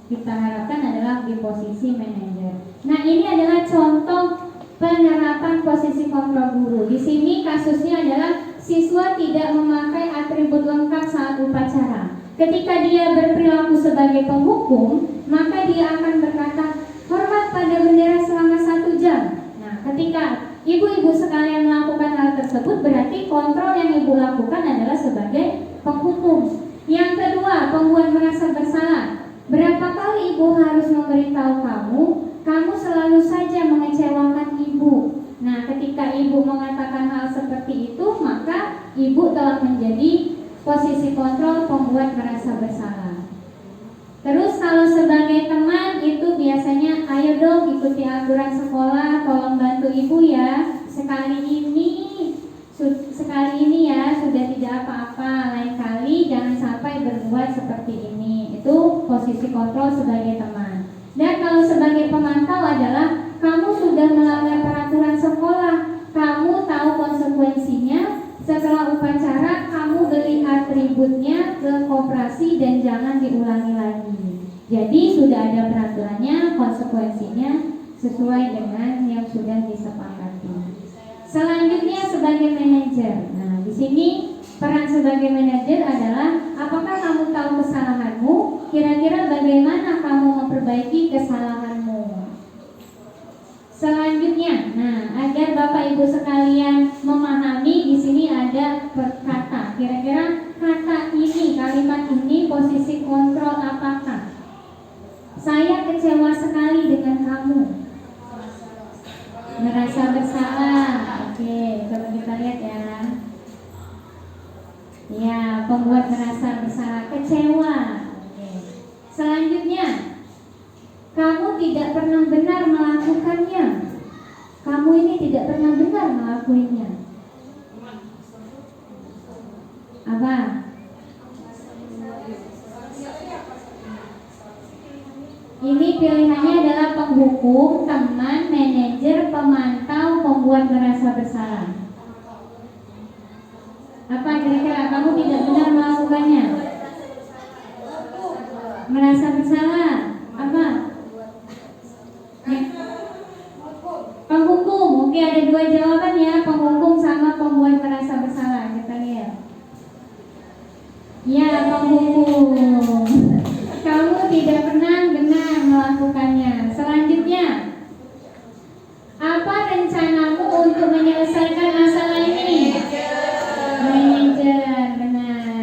kita harapkan adalah di posisi manajer. Nah, ini adalah contoh penerapan posisi kontrol guru. Di sini kasusnya adalah siswa tidak memakai atribut lengkap saat upacara. Ketika dia berperilaku sebagai penghukum, maka dia akan berkata, hormat pada bendera selama 1 jam. Nah, ketika ibu-ibu sekalian melakukan hal tersebut, berarti kontrol yang ibu lakukan adalah sebagai penghukum. Yang kedua, pembuat merasa bersalah. Berapa kali ibu harus memberitahu kamu selalu saja mengecewakan ibu. Nah, ketika ibu mengatakan hal seperti itu, maka ibu telah menjadi posisi kontrol pembuat merasa bersalah. Terus kalau sebagai teman itu biasanya, ayo dong ikuti aturan sekolah, tolong bantu ibu ya. Sekali ini ya sudah tidak apa-apa, lain kali jangan sampai berbuat seperti ini. Itu posisi kontrol sebagai teman. Dan kalau sebagai pemantau adalah kamu sudah melanggar peraturan sekolah, kamu tahu konsekuensinya. Setelah upacara kamu beli atributnya ke koperasi dan jangan diulangi lagi. Jadi sudah ada peraturannya, konsekuensinya sesuai dengan yang sudah disepakati. Selanjutnya sebagai manajer. Nah, di sini peran sebagai manajer adalah apakah kamu tahu kesalahanmu? Kira-kira bagaimana kamu memperbaiki kesalahanmu? Selanjutnya, nah agar Bapak Ibu sekalian memahami, di sini ada kata. Kira-kira kata ini, kalimat ini posisi kontrol apakah? Saya kecewa sekali dengan kamu. Merasa bersalah. Oke, coba kita lihat ya. Ya, pembuat merasa bersalah, kecewa. Oke. Selanjutnya, kamu tidak pernah benar melakukannya. Kamu ini tidak pernah benar melakukannya. Apa? Ini pilihannya adalah penghukum, teman, manajer, pemantau, pembuat merasa bersalah. Apa kira-kira kamu tidak benar melakukannya? Merasa bersalah. Apa? Penghukum. Oke, ada 2 jawaban ya, penghukum sama pembuat merasa bersalah. Kita lihat. Ya, penghukum. Kamu tidak pernah benar melakukannya. Selanjutnya, apa rencanamu untuk menyelesaikan masalah ini? Manajer, benar.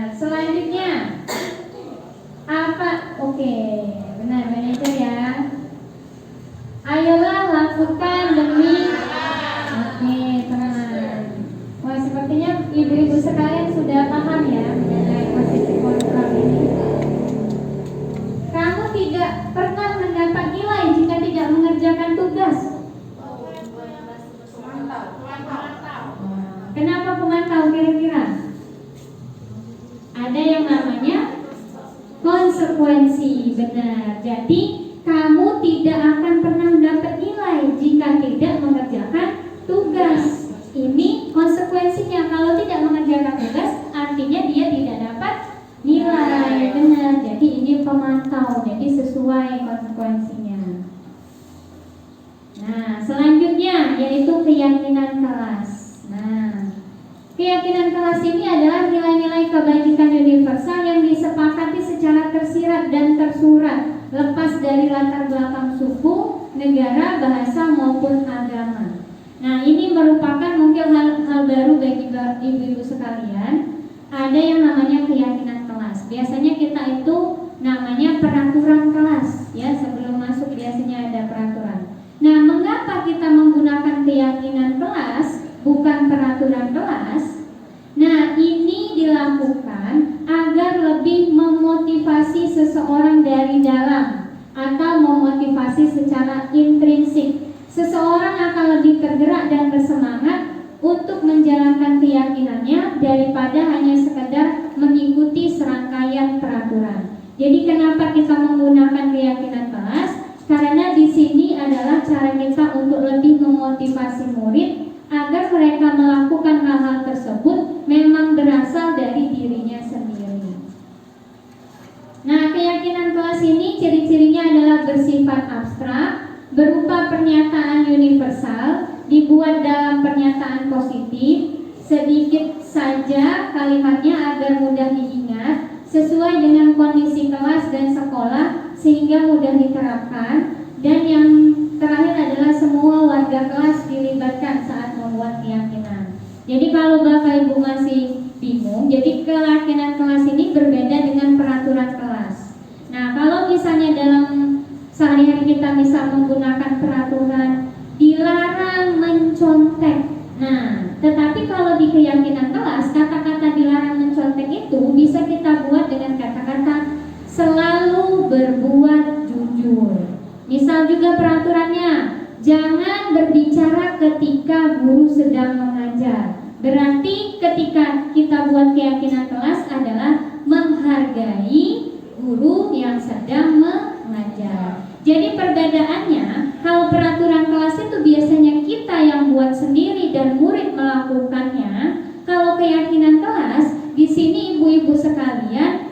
Ada yang namanya konsekuensi, benar. Jadi kamu tidak akan pernah dapat nilai jika tidak mengerjakan tugas. Ini konsekuensinya. Kalau tidak mengerjakan tugas, artinya dia tidak dapat nilai, benar. Jadi ini pemantau, jadi sesuai konsekuensinya. Nah, selanjutnya yaitu keyakinan kelas. Nah, keyakinan kelas ini adalah nilai-nilai kebajikan universal yang disepakati secara tersirat dan tersurat, lepas dari latar belakang suku, negara, bahasa maupun agama. Nah, ini merupakan mungkin hal baru bagi ibu-ibu sekalian. Ada yang namanya keyakinan kelas. Biasanya kita itu namanya peraturan kelas, ya. Sebelum masuk biasanya ada peraturan. Nah, mengapa kita menggunakan keyakinan kelas bukan peraturan kelas? Nah, ini dilakukan agar lebih memotivasi seseorang dari dalam atau memotivasi secara intrinsik. Seseorang akan lebih tergerak dan bersemangat untuk menjalankan keyakinannya daripada hanya sekedar mengikuti serangkaian peraturan. Jadi kenapa kita menggunakan keyakinan kelas? Karena di sini adalah cara kita untuk lebih memotivasi murid agar mereka melakukan hal-hal tersebut memang berasal dari dirinya sendiri. Nah, keyakinan kelas ini ciri-cirinya adalah bersifat abstrak, berupa pernyataan universal, dibuat dalam pernyataan positif, sedikit saja kalimatnya agar mudah diingat, sesuai dengan kondisi kelas dan sekolah sehingga mudah diterapkan, dan yang terakhir adalah semua warga kelas dilibatkan saat membuat keyakinan. Jadi kalau Bapak Ibu masih bingung, jadi keyakinan kelas ini berbeda dengan peraturan kelas. Nah, kalau misalnya dalam sehari-hari kita bisa menggunakan peraturan, dilarang mencontek. Nah, tetapi kalau di keyakinan kelas, kata-kata dilarang mencontek itu bisa kita buat dengan kata-kata selalu berbuat jujur. Misal juga peraturannya, jangan berbicara ketika guru sedang mengajar. Berarti ketika kita buat keyakinan kelas adalah menghargai guru yang sedang mengajar. Jadi perbedaannya, kalau peraturan kelas itu biasanya kita yang buat sendiri dan murid melakukannya. Kalau keyakinan kelas, di sini ibu-ibu sekalian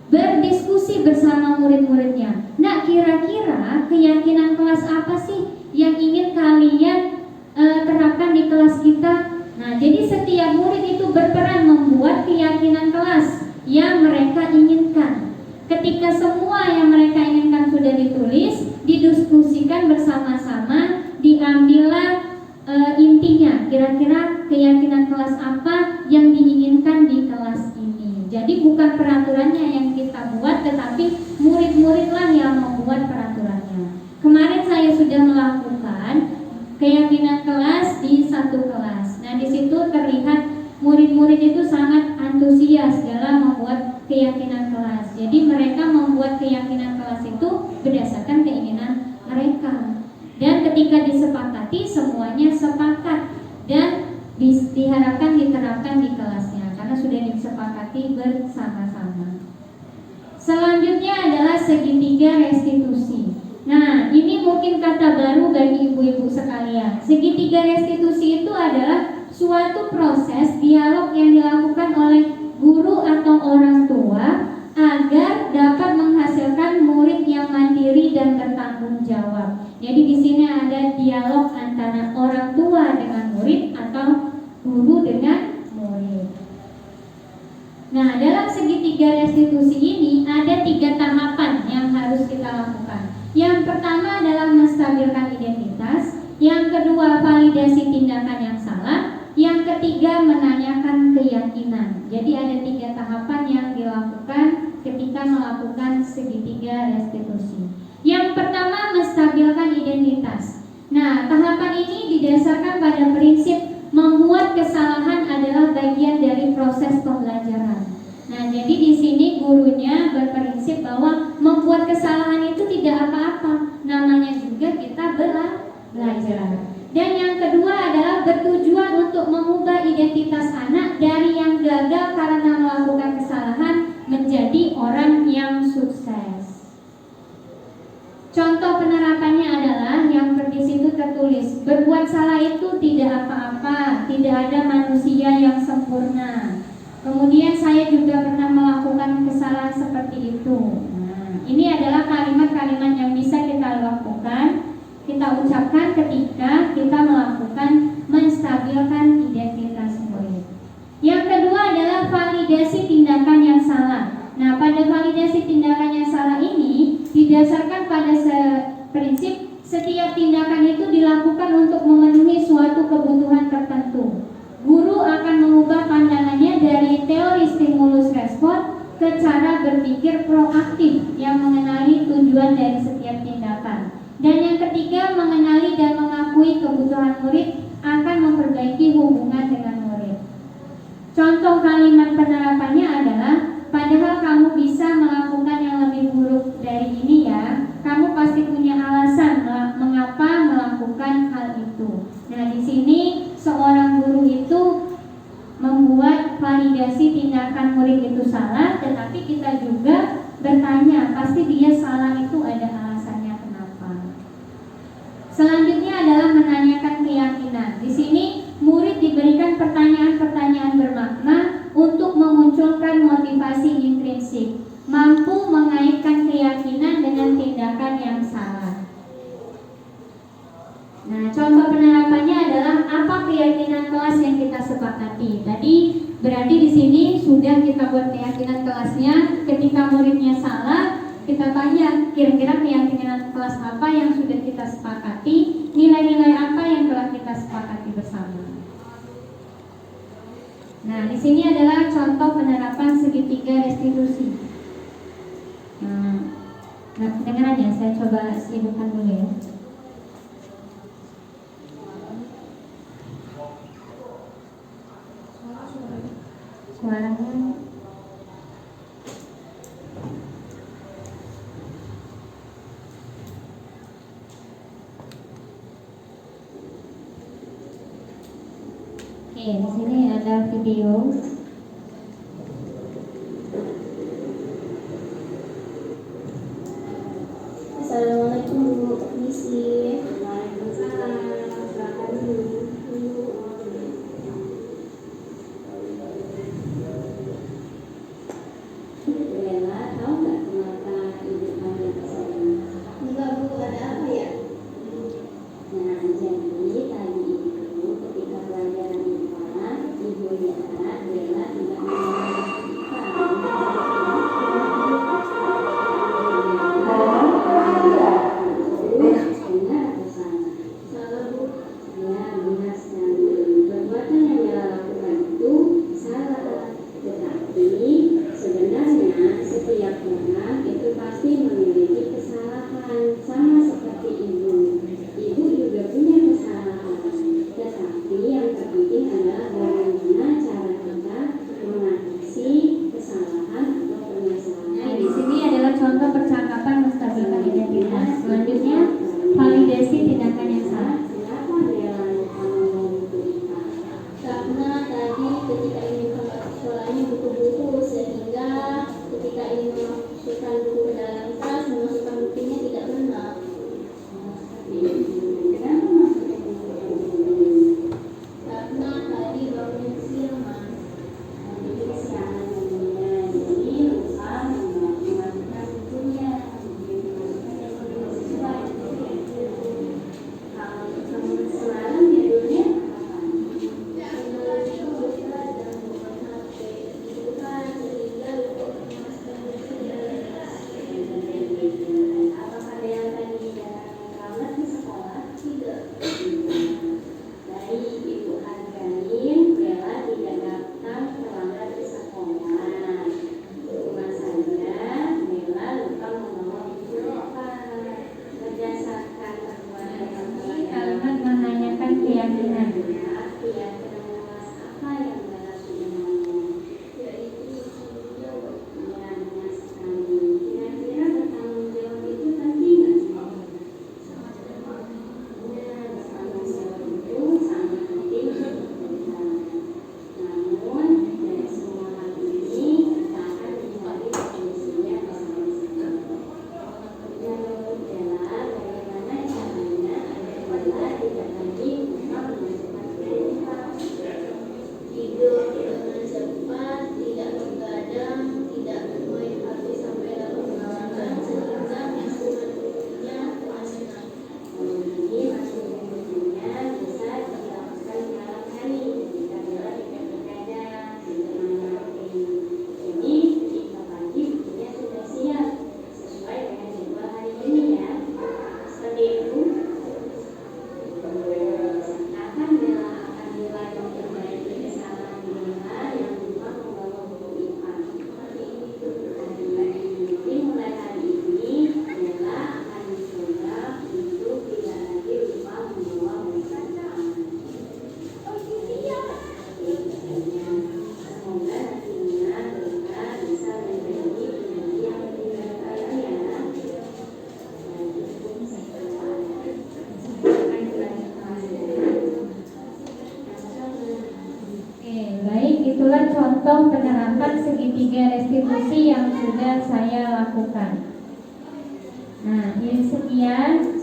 berdiskusi bersama murid-muridnya. Nah, kira-kira keyakinan kelas apa sih yang ingin kalian terapkan di kelas kita? Nah, jadi setiap murid itu berperan membuat keyakinan kelas yang mereka inginkan. Ketika semua yang mereka inginkan sudah ditulis, didiskusikan bersama-sama, diambillah intinya, kira-kira keyakinan kelas apa yang diinginkan di kelas ini. Jadi bukan peraturannya yang kita buat, tetapi murid-muridlah yang membuat peraturannya. Kemarin saya sudah melakukan keyakinan kelas di satu kelas. Nah, di situ terlihat murid-murid itu sangat antusias dalam membuat keyakinan kelas. Jadi mereka membuat keyakinan kelas itu berdasarkan keinginan mereka. Dan ketika disepakati, semuanya sepakat dan diharapkan diterapkan di kelasnya karena sudah disepakati bersama-sama. Selanjutnya adalah segitiga restitusi. Nah, ini mungkin kata baru bagi ibu-ibu sekalian. Segitiga restitusi itu adalah suatu proses dialog yang dilakukan oleh guru atau orang tua agar dapat menghasilkan murid yang mandiri dan bertanggung jawab. Jadi di sini ada dialog antara orang tua dengan murid atau guru dengan murid. Nah, dalam segitiga restitusi ini ada 3 tahapan yang harus kita lakukan. Yang pertama adalah menstabilkan identitas, yang kedua validasi tindakan yang salah, yang ketiga menanyakan keyakinan. Jadi ada 3 tahapan yang dilakukan ketika melakukan segitiga restitusi. Yang pertama, menstabilkan identitas. Nah, tahapan ini didasarkan pada prinsip membuat kesalahan adalah bagian dari proses pembelajaran. Nah, jadi di sini gurunya berprinsip bahwa membuat kesalahan itu tidak apa-apa. Namanya juga kita belajar. Dan yang kedua adalah bertujuan untuk mengubah identitas anak dari yang gagal karena melakukan kesalahan Contoh penerapannya adalah yang di situ tertulis, berbuat salah itu tidak apa-apa, tidak ada manusia yang sempurna. Kemudian saya juga pernah melakukan kesalahan seperti itu. Nah, ini adalah kalimat-kalimat yang bisa kita lakukan, kita ucapkan ketika kita melakukan menstabilkan identitas murid. Yang kedua adalah validasi tindakan yang salah. Nah, pada validasi tindakan yang salah ini didasarkan pada prinsip setiap tindakan itu dilakukan untuk memenuhi suatu kebutuhan tertentu. Guru akan mengubah pandangannya dari teori stimulus respon ke cara berpikir proaktif yang mengenali tujuan dari setiap tindakan. Dan yang ketiga, mengenali dan mengakui kebutuhan murid akan memperbaiki hubungan dengan murid. Contoh kalimat penerapannya adalah, padahal kamu bisa melakukan yang lebih buruk dari ini ya. Kamu pasti punya alasan mengapa melakukan hal itu. Nah, di sini seorang guru itu membuat validasi tindakan murid itu salah, tetapi kita juga bertanya, pasti dia salah itu ada alasannya kenapa. Selanjutnya adalah menanyakan keyakinan. Di sini murid diberikan pertanyaan-pertanyaan bermakna untuk memunculkan motivasi intrinsik, mampu mengaitkan keyakinan dengan tindakan yang salah. Nah, contoh penerapannya adalah apa keyakinan kelas yang kita sepakati. Tadi berarti di sini sudah kita buat keyakinan kelasnya. Ketika muridnya salah, kita tanya kira-kira keyakinan kelas apa yang sudah kita sepakati, nilai-nilai apa yang telah kita sepakati bersama. Nah, di sini adalah contoh penerapan segitiga restitusi. Nah, dengar aja, saya coba hidupkan dulu ya. Suaranya oke, di sini ada video. Assalamualaikum Bu, permisi. Waalaikumsalam. Silakan dulu. Bella, tahu nggak kenapa ibu panggil saya? Enggak Bu, ada apa ya? Nah, jadi tadi itu ketika pelajaran IPA, ibu lihat Bella tidak mengenal yang sudah saya lakukan. Nah, ini sekian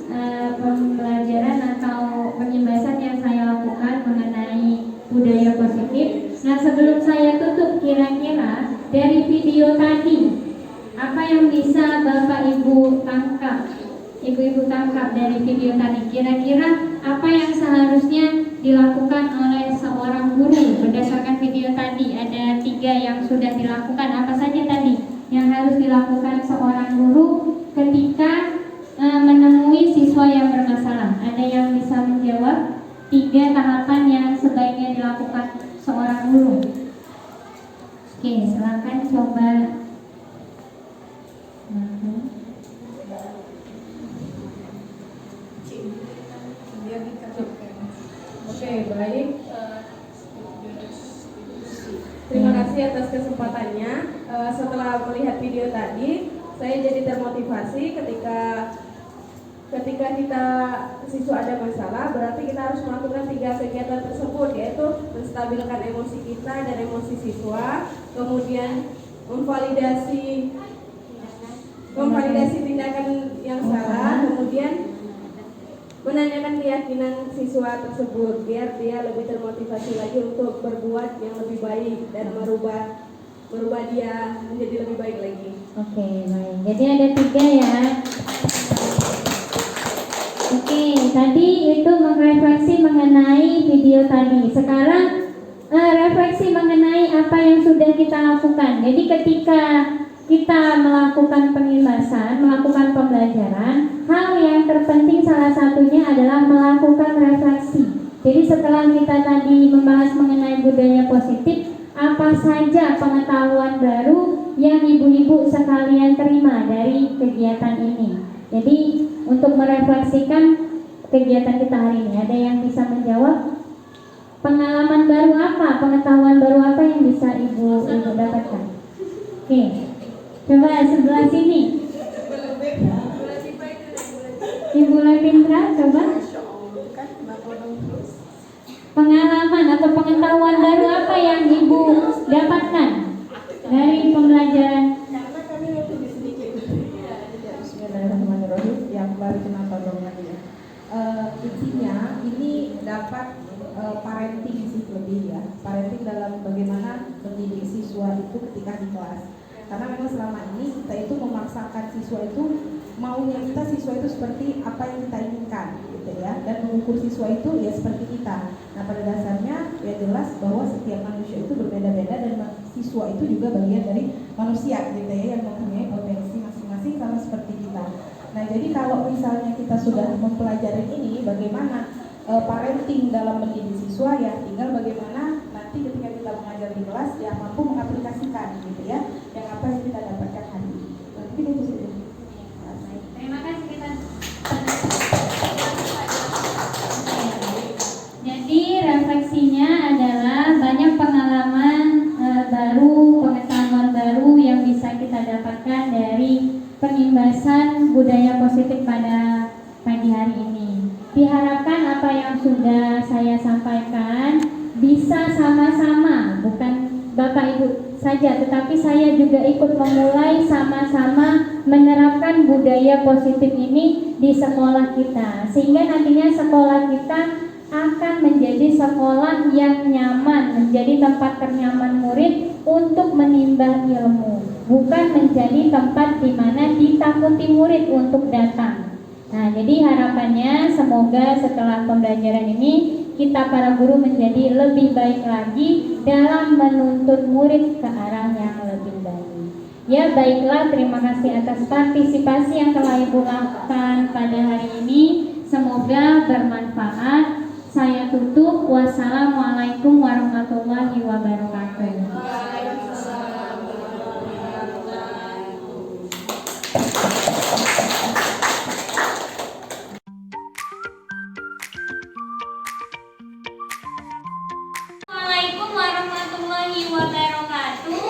pembelajaran atau penyembahasan yang saya lakukan mengenai budaya positif. Nah, sebelum saya tutup, kira-kira dari video tadi apa yang bisa Bapak Ibu tangkap? Ibu-ibu tangkap dari video tadi. Kira-kira apa yang seharusnya dilakukan oleh seorang guru berdasarkan video tadi? Ada 3 yang sudah dilakukan. Apa saja tadi yang harus dilakukan seorang guru ketika menemui siswa yang bermasalah? Ada yang bisa menjawab 3 tahapan yang sebaiknya dilakukan seorang guru? Oke, silakan coba. Oke, baik. Terima kasih atas kesempatannya. Setelah melihat video tadi, saya jadi termotivasi ketika kita siswa ada masalah, berarti kita harus melakukan 3 kegiatan tersebut, yaitu menstabilkan emosi kita dan emosi siswa, kemudian memvalidasi tindakan yang salah, kemudian menanyakan keyakinan siswa tersebut biar dia lebih termotivasi lagi untuk berbuat yang lebih baik dan merubah dia menjadi lebih baik lagi. Oke, baik. Jadi ada 3 ya. Oke, tadi itu merefleksi mengenai video tadi. Sekarang refleksi mengenai apa yang sudah kita lakukan. Jadi ketika kita melakukan penyelesaian, melakukan pembelajaran, hal yang terpenting salah satunya adalah melakukan refleksi. Jadi setelah kita tadi membahas mengenai budaya positif, apa saja pengetahuan baru yang ibu-ibu sekalian terima dari kegiatan ini? Jadi untuk merefleksikan kegiatan kita hari ini, ada yang bisa menjawab? Pengalaman baru apa, pengetahuan baru apa yang bisa ibu dapatkan? Oke, coba sebelah sini. Ibu Lepindra, coba. Pengalaman atau pengetahuan baru apa yang ibu dapatkan dari pembelajaran? Bismillahirrahmanirrahim. Yang baru kenapa ya? Intinya ini dapat parenting sih lebih ya. Parenting dalam bagaimana mendidik siswa itu ketika di kelas. Karena memang selama ini kita itu memaksakan siswa itu, maunya kita siswa itu seperti apa yang kita inginkan gitu ya, dan mengukur siswa itu ya seperti kita. Nah, pada dasarnya ya jelas bahwa setiap manusia itu berbeda-beda dan siswa itu juga bagian dari manusia gitu ya, yang mempunyai potensi masing-masing sama seperti kita. Nah, jadi kalau misalnya kita sudah mempelajari ini bagaimana parenting dalam mendidik siswa, ya tinggal bagaimana nanti ketika kita mengajar di kelas ya mampu mengaplikasikan gitu ya yang apa yang kita dapatkan hari ini. Mungkin itu saja. Terima kasih kita. Jadi refleksinya adalah banyak pengalaman baru, pengetahuan baru yang bisa kita dapatkan dari penyimbasan budaya positif pada pagi hari ini. Diharapkan apa yang sudah saya sampaikan bisa sama-sama, bukan Bapak Ibu saja, tetapi saya juga ikut memulai sama-sama menerapkan budaya positif ini di sekolah kita, sehingga nantinya sekolah kita akan menjadi sekolah yang nyaman, menjadi tempat ternyaman murid untuk menimba ilmu, bukan menjadi tempat di mana ditakuti murid untuk datang. Nah, jadi harapannya semoga setelah pembelajaran ini kita para guru menjadi lebih baik lagi dalam menuntun murid ke arah yang lebih baik. Ya, baiklah, terima kasih atas partisipasi yang telah Ibu lakukan pada hari ini. Semoga bermanfaat. Saya tutup. Wassalamualaikum warahmatullahi wabarakatuh. Assalamualaikum warahmatullahi wabarakatuh.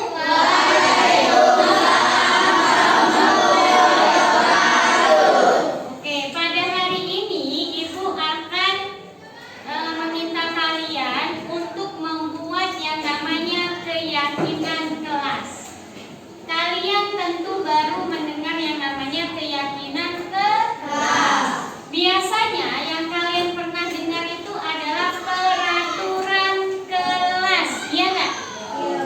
Oke, pada hari ini Ibu akan meminta kalian untuk membuat yang namanya keyakinan tentu baru mendengar yang namanya keyakinan kelas. Biasanya yang kalian pernah dengar itu adalah peraturan kelas, iya nggak?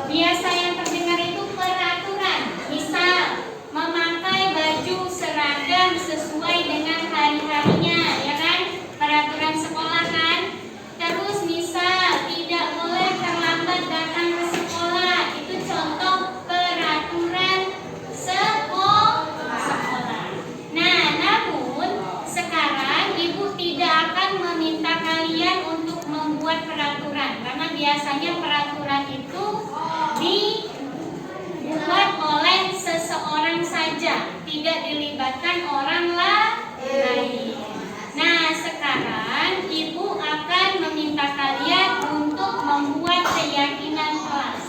Biasa yang terdengar itu peraturan. Misal, memakai baju seragam sesuai dengan hari-harinya, ya kan? Peraturan sekolah kan? Terus misal, tidak boleh terlambat datang ke sekolah. Itu contoh peraturan sekolah. Nah, namun sekarang Ibu tidak akan meminta kalian untuk membuat peraturan, karena biasanya peraturan itu dibuat oleh seseorang saja, tidak dilibatkan orang lain. Nah, sekarang Ibu akan meminta kalian untuk membuat keyakinan kelas.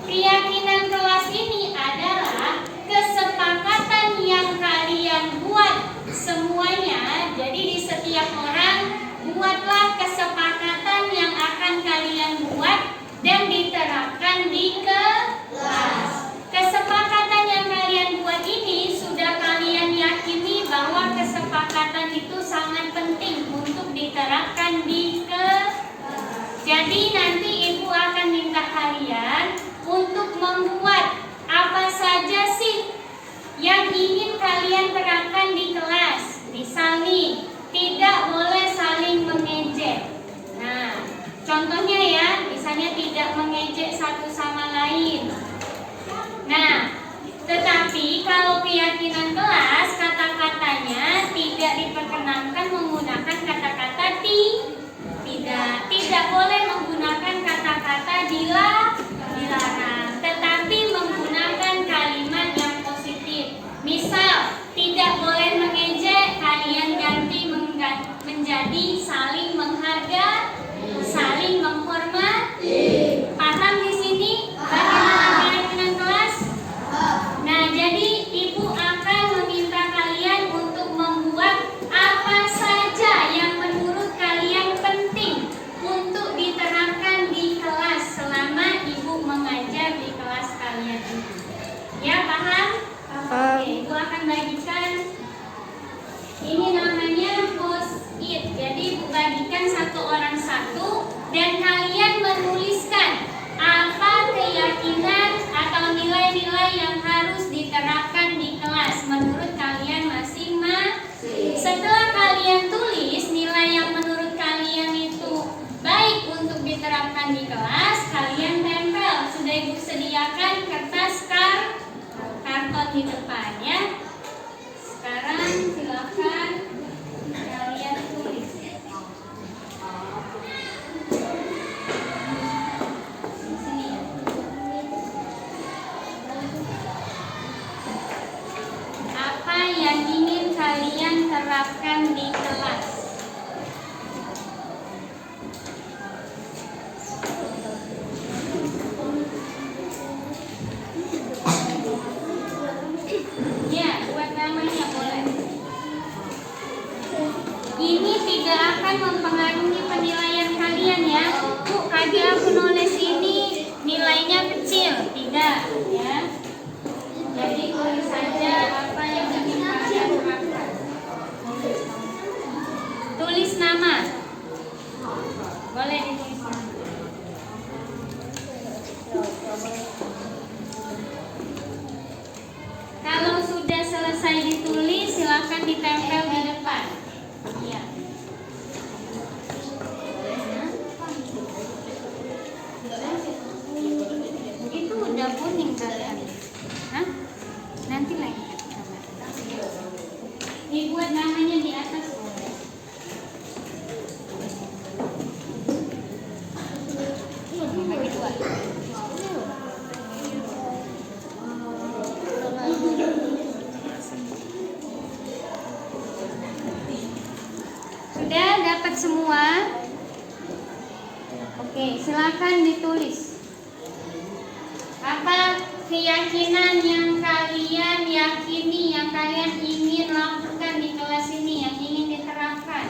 Keyakinan kelas ini adalah kesepakatan yang kalian buat semuanya. Jadi di setiap orang buatlah kesepakatan yang akan kalian buat dan diterapkan di kelas. Kesepakatan yang kalian buat ini sudah kalian yakini bahwa kesepakatan itu sangat penting untuk diterapkan di kelas. Jadi nanti Ibu akan minta kalian untuk membuat apa saja sih yang ingin kalian terapkan di kelas. Misal nih, tidak boleh saling mengejek. Nah, contohnya ya, misalnya tidak mengejek satu sama lain. Nah, tetapi kalau keyakinan kelas, kata-katanya tidak diperkenankan menggunakan kata-kata tidak boleh menggunakan kata-kata dilarang, tetapi menggunakan kalimat yang positif. Misal, tidak boleh mengejek, kalian ganti menjadi saling menghargai, saling menghormati. Paham di sini bagaimana keyakinan kelas? Nah, jadi Ibu akan meminta kalian untuk membuat apa saja yang menurut kalian penting untuk diterapkan di kelas selama Ibu mengajar di kelas kalian ini. Ya, paham? Oke, Ibu akan bagikan ini namanya post-it. Jadi Ibu bagikan satu orang satu dan kalian menuliskan apa keyakinan atau nilai-nilai yang harus diterapkan di kelas menurut kalian masing-masing. Setelah kalian tulis nilai yang menurut kalian itu baik untuk diterapkan di kelas, kalian tempel. Sudah Ibu sediakan kertas karton di depan ya. Sekarang silakan kalian tulis. Sini ya. Apa yang ingin kalian terapkan di kelas? Ya, buat namanya boleh. Ini tidak akan mempengaruhi penilaian kalian ya. Bu, tadi aku nulis ini nilainya kecil, tidak ya. Jadi tulis saja apa yang ingin kalian terapkan. Tulis nama. Boleh ditulis nama. Kalau sudah selesai ditulis, silakan ditempel di depan. Iya. Itu udah kuning kalian. Hah? Nanti lagi. Dibuat namanya di atas. Bagi dua. Sudah dapat semua? Oke, silakan ditulis. Apa keyakinan yang kalian yakini, yang kalian ingin lakukan di kelas ini, yang ingin diterapkan?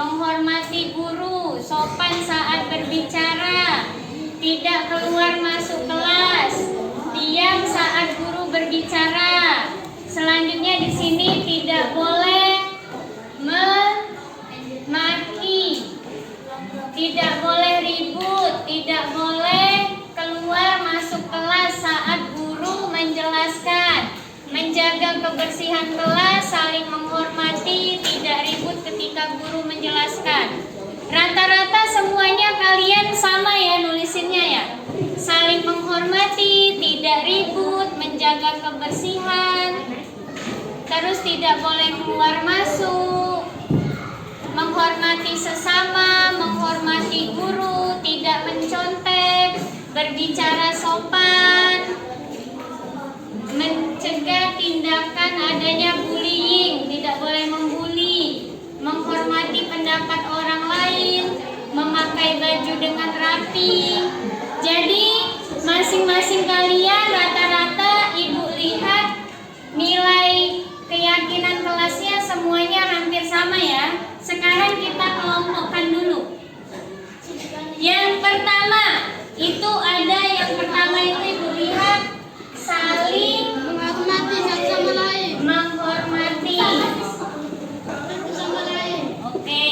menghormati guru, sopan saat berbicara, tidak keluar masuk kelas, diam saat guru berbicara. Selanjutnya di sini tidak boleh memaki, tidak boleh ribut, tidak boleh keluar masuk kelas saat guru menjelaskan. Menjaga kebersihan kelas, saling menghormati, tidak ribut ketika guru menjelaskan. Rata-rata semuanya kalian sama ya nulisinnya ya. Saling menghormati, tidak ribut, menjaga kebersihan. Terus tidak boleh keluar masuk. Menghormati sesama, menghormati guru, tidak mencontek, berbicara sopan. Mencegah tindakan adanya bullying, tidak boleh membuli, menghormati pendapat orang lain, memakai baju dengan rapi. Jadi masing-masing kalian rata-rata ibu lihat nilai keyakinan kelasnya semuanya hampir sama ya. Sekarang kita kelompokkan dulu. Yang pertama itu ada yang pertama itu ibu lihat saling menghormati satu sama lain. Menghormati satu sama lain. Oke.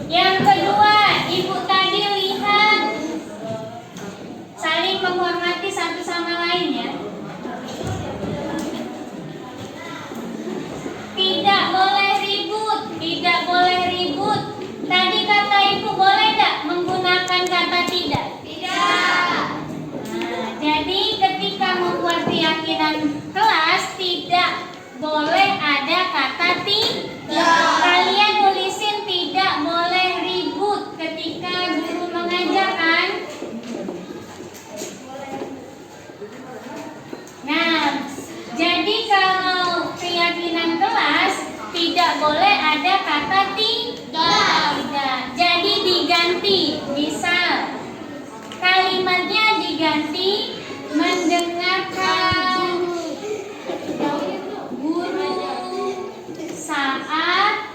Yang kedua, ibu tadi lihat saling menghormati satu sama lain ya. Tidak boleh ribut, tidak boleh ribut. Tadi kata ibu boleh tidak menggunakan kata tidak? Tidak. Jadi ketika membuat keyakinan kelas tidak boleh ada kata tidak. Kalian nulisin tidak boleh ribut ketika guru mengajarkan. Nah, jadi kalau keyakinan kelas tidak boleh ada kata tidak. Jadi diganti. Misal kalimatnya diganti mendengarkan guru saat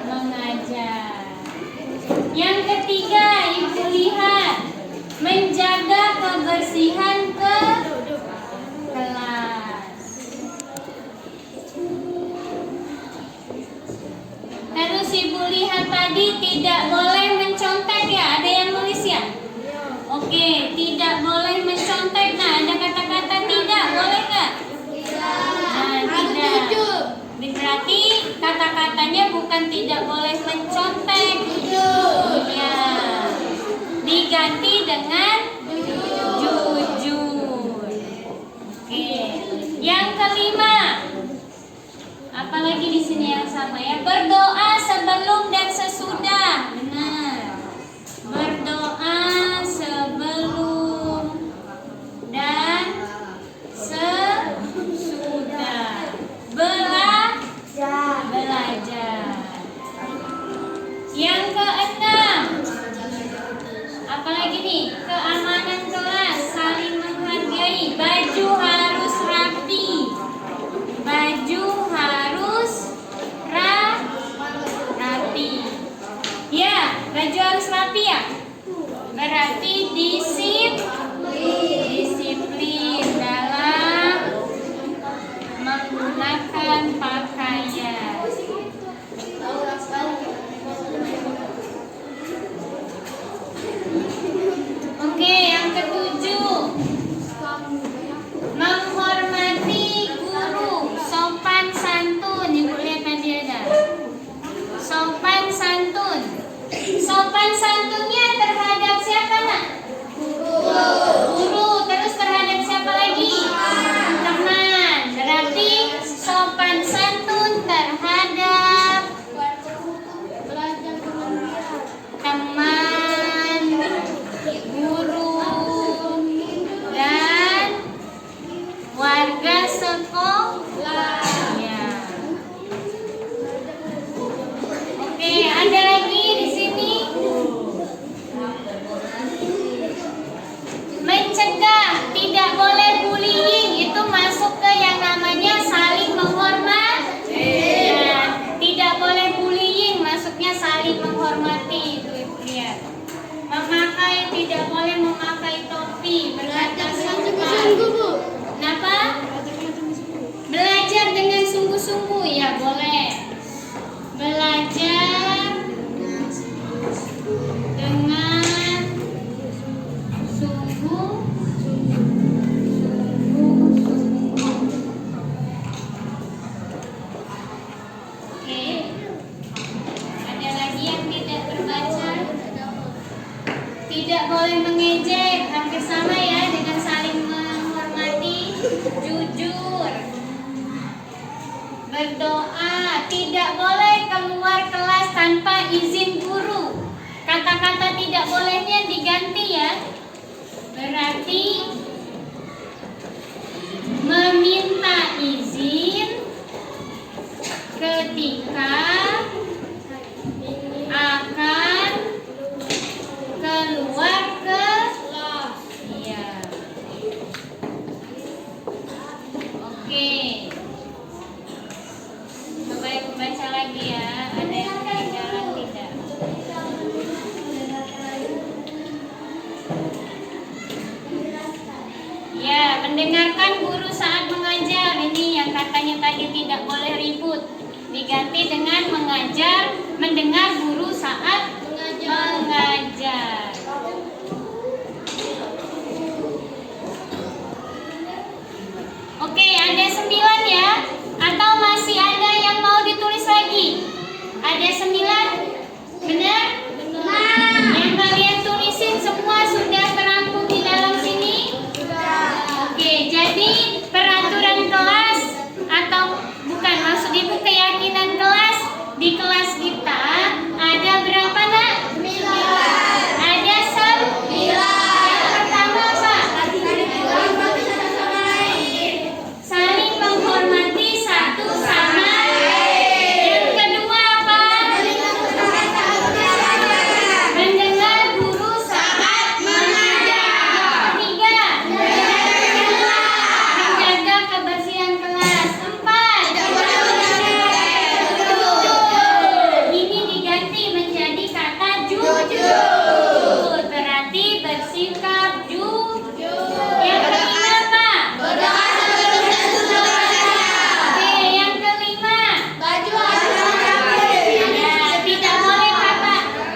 mengajar. Yang ketiga, ibu lihat menjaga kebersihan ke kelas. Terus ibu lihat tadi tidak boleh mencontek ya. Ada yang nulis ya? Oke, tidak boleh mencontek. Nah, ada kata-kata tidak, boleh nggak? Nah, tidak. Berarti kata-katanya bukan tidak boleh mencontek. Ya. Diganti dengan jujur. Oke. Yang kelima. Apalagi di sini yang sama ya. Berdoa sebelum dan sesudah. Benar. Berdoa sebelum dan sesudah. Belajar. Yang keenam. Apalagi nih? Keamanan kelas, saling menghargai. Baju harus rapi. Baju harus rapi. Ya, baju harus rapi ya. Berarti disiplin dalam menggunakan pakaian. Oke, yang ketujuh, menghormati guru, sopan santun. Ibu lihat tadi ada sopan santun. Sopan santunnya terhadap siapa nak? Guru. tidak boleh mengejek, hampir sama ya dengan saling menghormati, jujur, berdoa, tidak boleh keluar kelas tanpa izin guru. Kata-kata tidak bolehnya diganti ya. Berarti meminta izin ketika akan keluar ke kelas. Iya. Oke. Coba ibu baca lagi ya. Ada yang ketinggalan tidak? Ya, mendengarkan guru saat mengajar. Ini yang katanya tadi tidak boleh ribut. Diganti dengan mendengar guru saat mengajar. Oke, ada 9 ya? Atau masih ada yang mau ditulis lagi? Ada 9? Benar? Yang kalian tulisin semua sudah terangkum di dalam sini? Oke, jadi peraturan kelas atau bukan, maksud ibu keyakinan kelas, di kelas kita ada berapa nak? 9. Ada 9. Yang pertama apa? Saling menghormati satu sama lain. Yang kedua apa? Mendengar guru saat mengajar. Yang ketiga, menjaga kebersihan kelas. 4, ini diganti menjadi kata jujur. Berarti bersikap jujur. Yang kelima apa? Oke, yang kelima.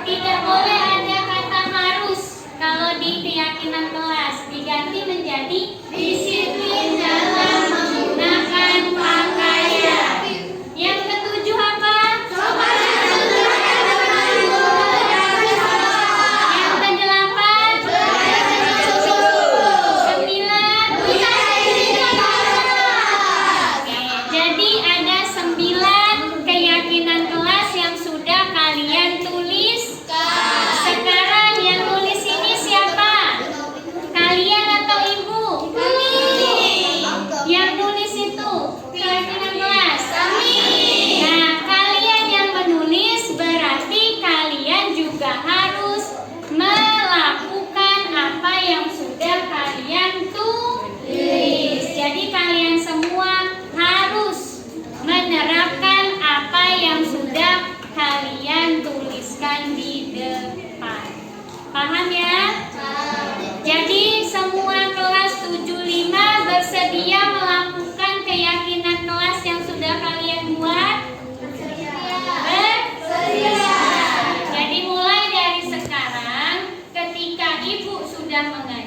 Tidak boleh ada kata harus kalau di keyakinan kelas. Diganti menjadi disiplin dalam menggunakan pakaian. Yang ketujuh apa? Yang kedelapan? 9. Oke, jadi ada 9 keyakinan kelas yang sudah kalian tulis. Sekarang yang nulis ini siapa? Kalian atau ibu? Yang nulis itu keyakinan kelas. Nah, kalian yang menulis berarti kalian juga harus melakukan apa yang sudah kalian tulis. Jadi kalian semua harus menerapkan apa yang sudah kalian tuliskan di depan. Paham ya? Jadi semua kelas 75 bersedia melakukan keyakinan kelas yang sudah kalian buat? Bersedia. Jadi mulai dari sekarang ketika ibu sudah mengajar,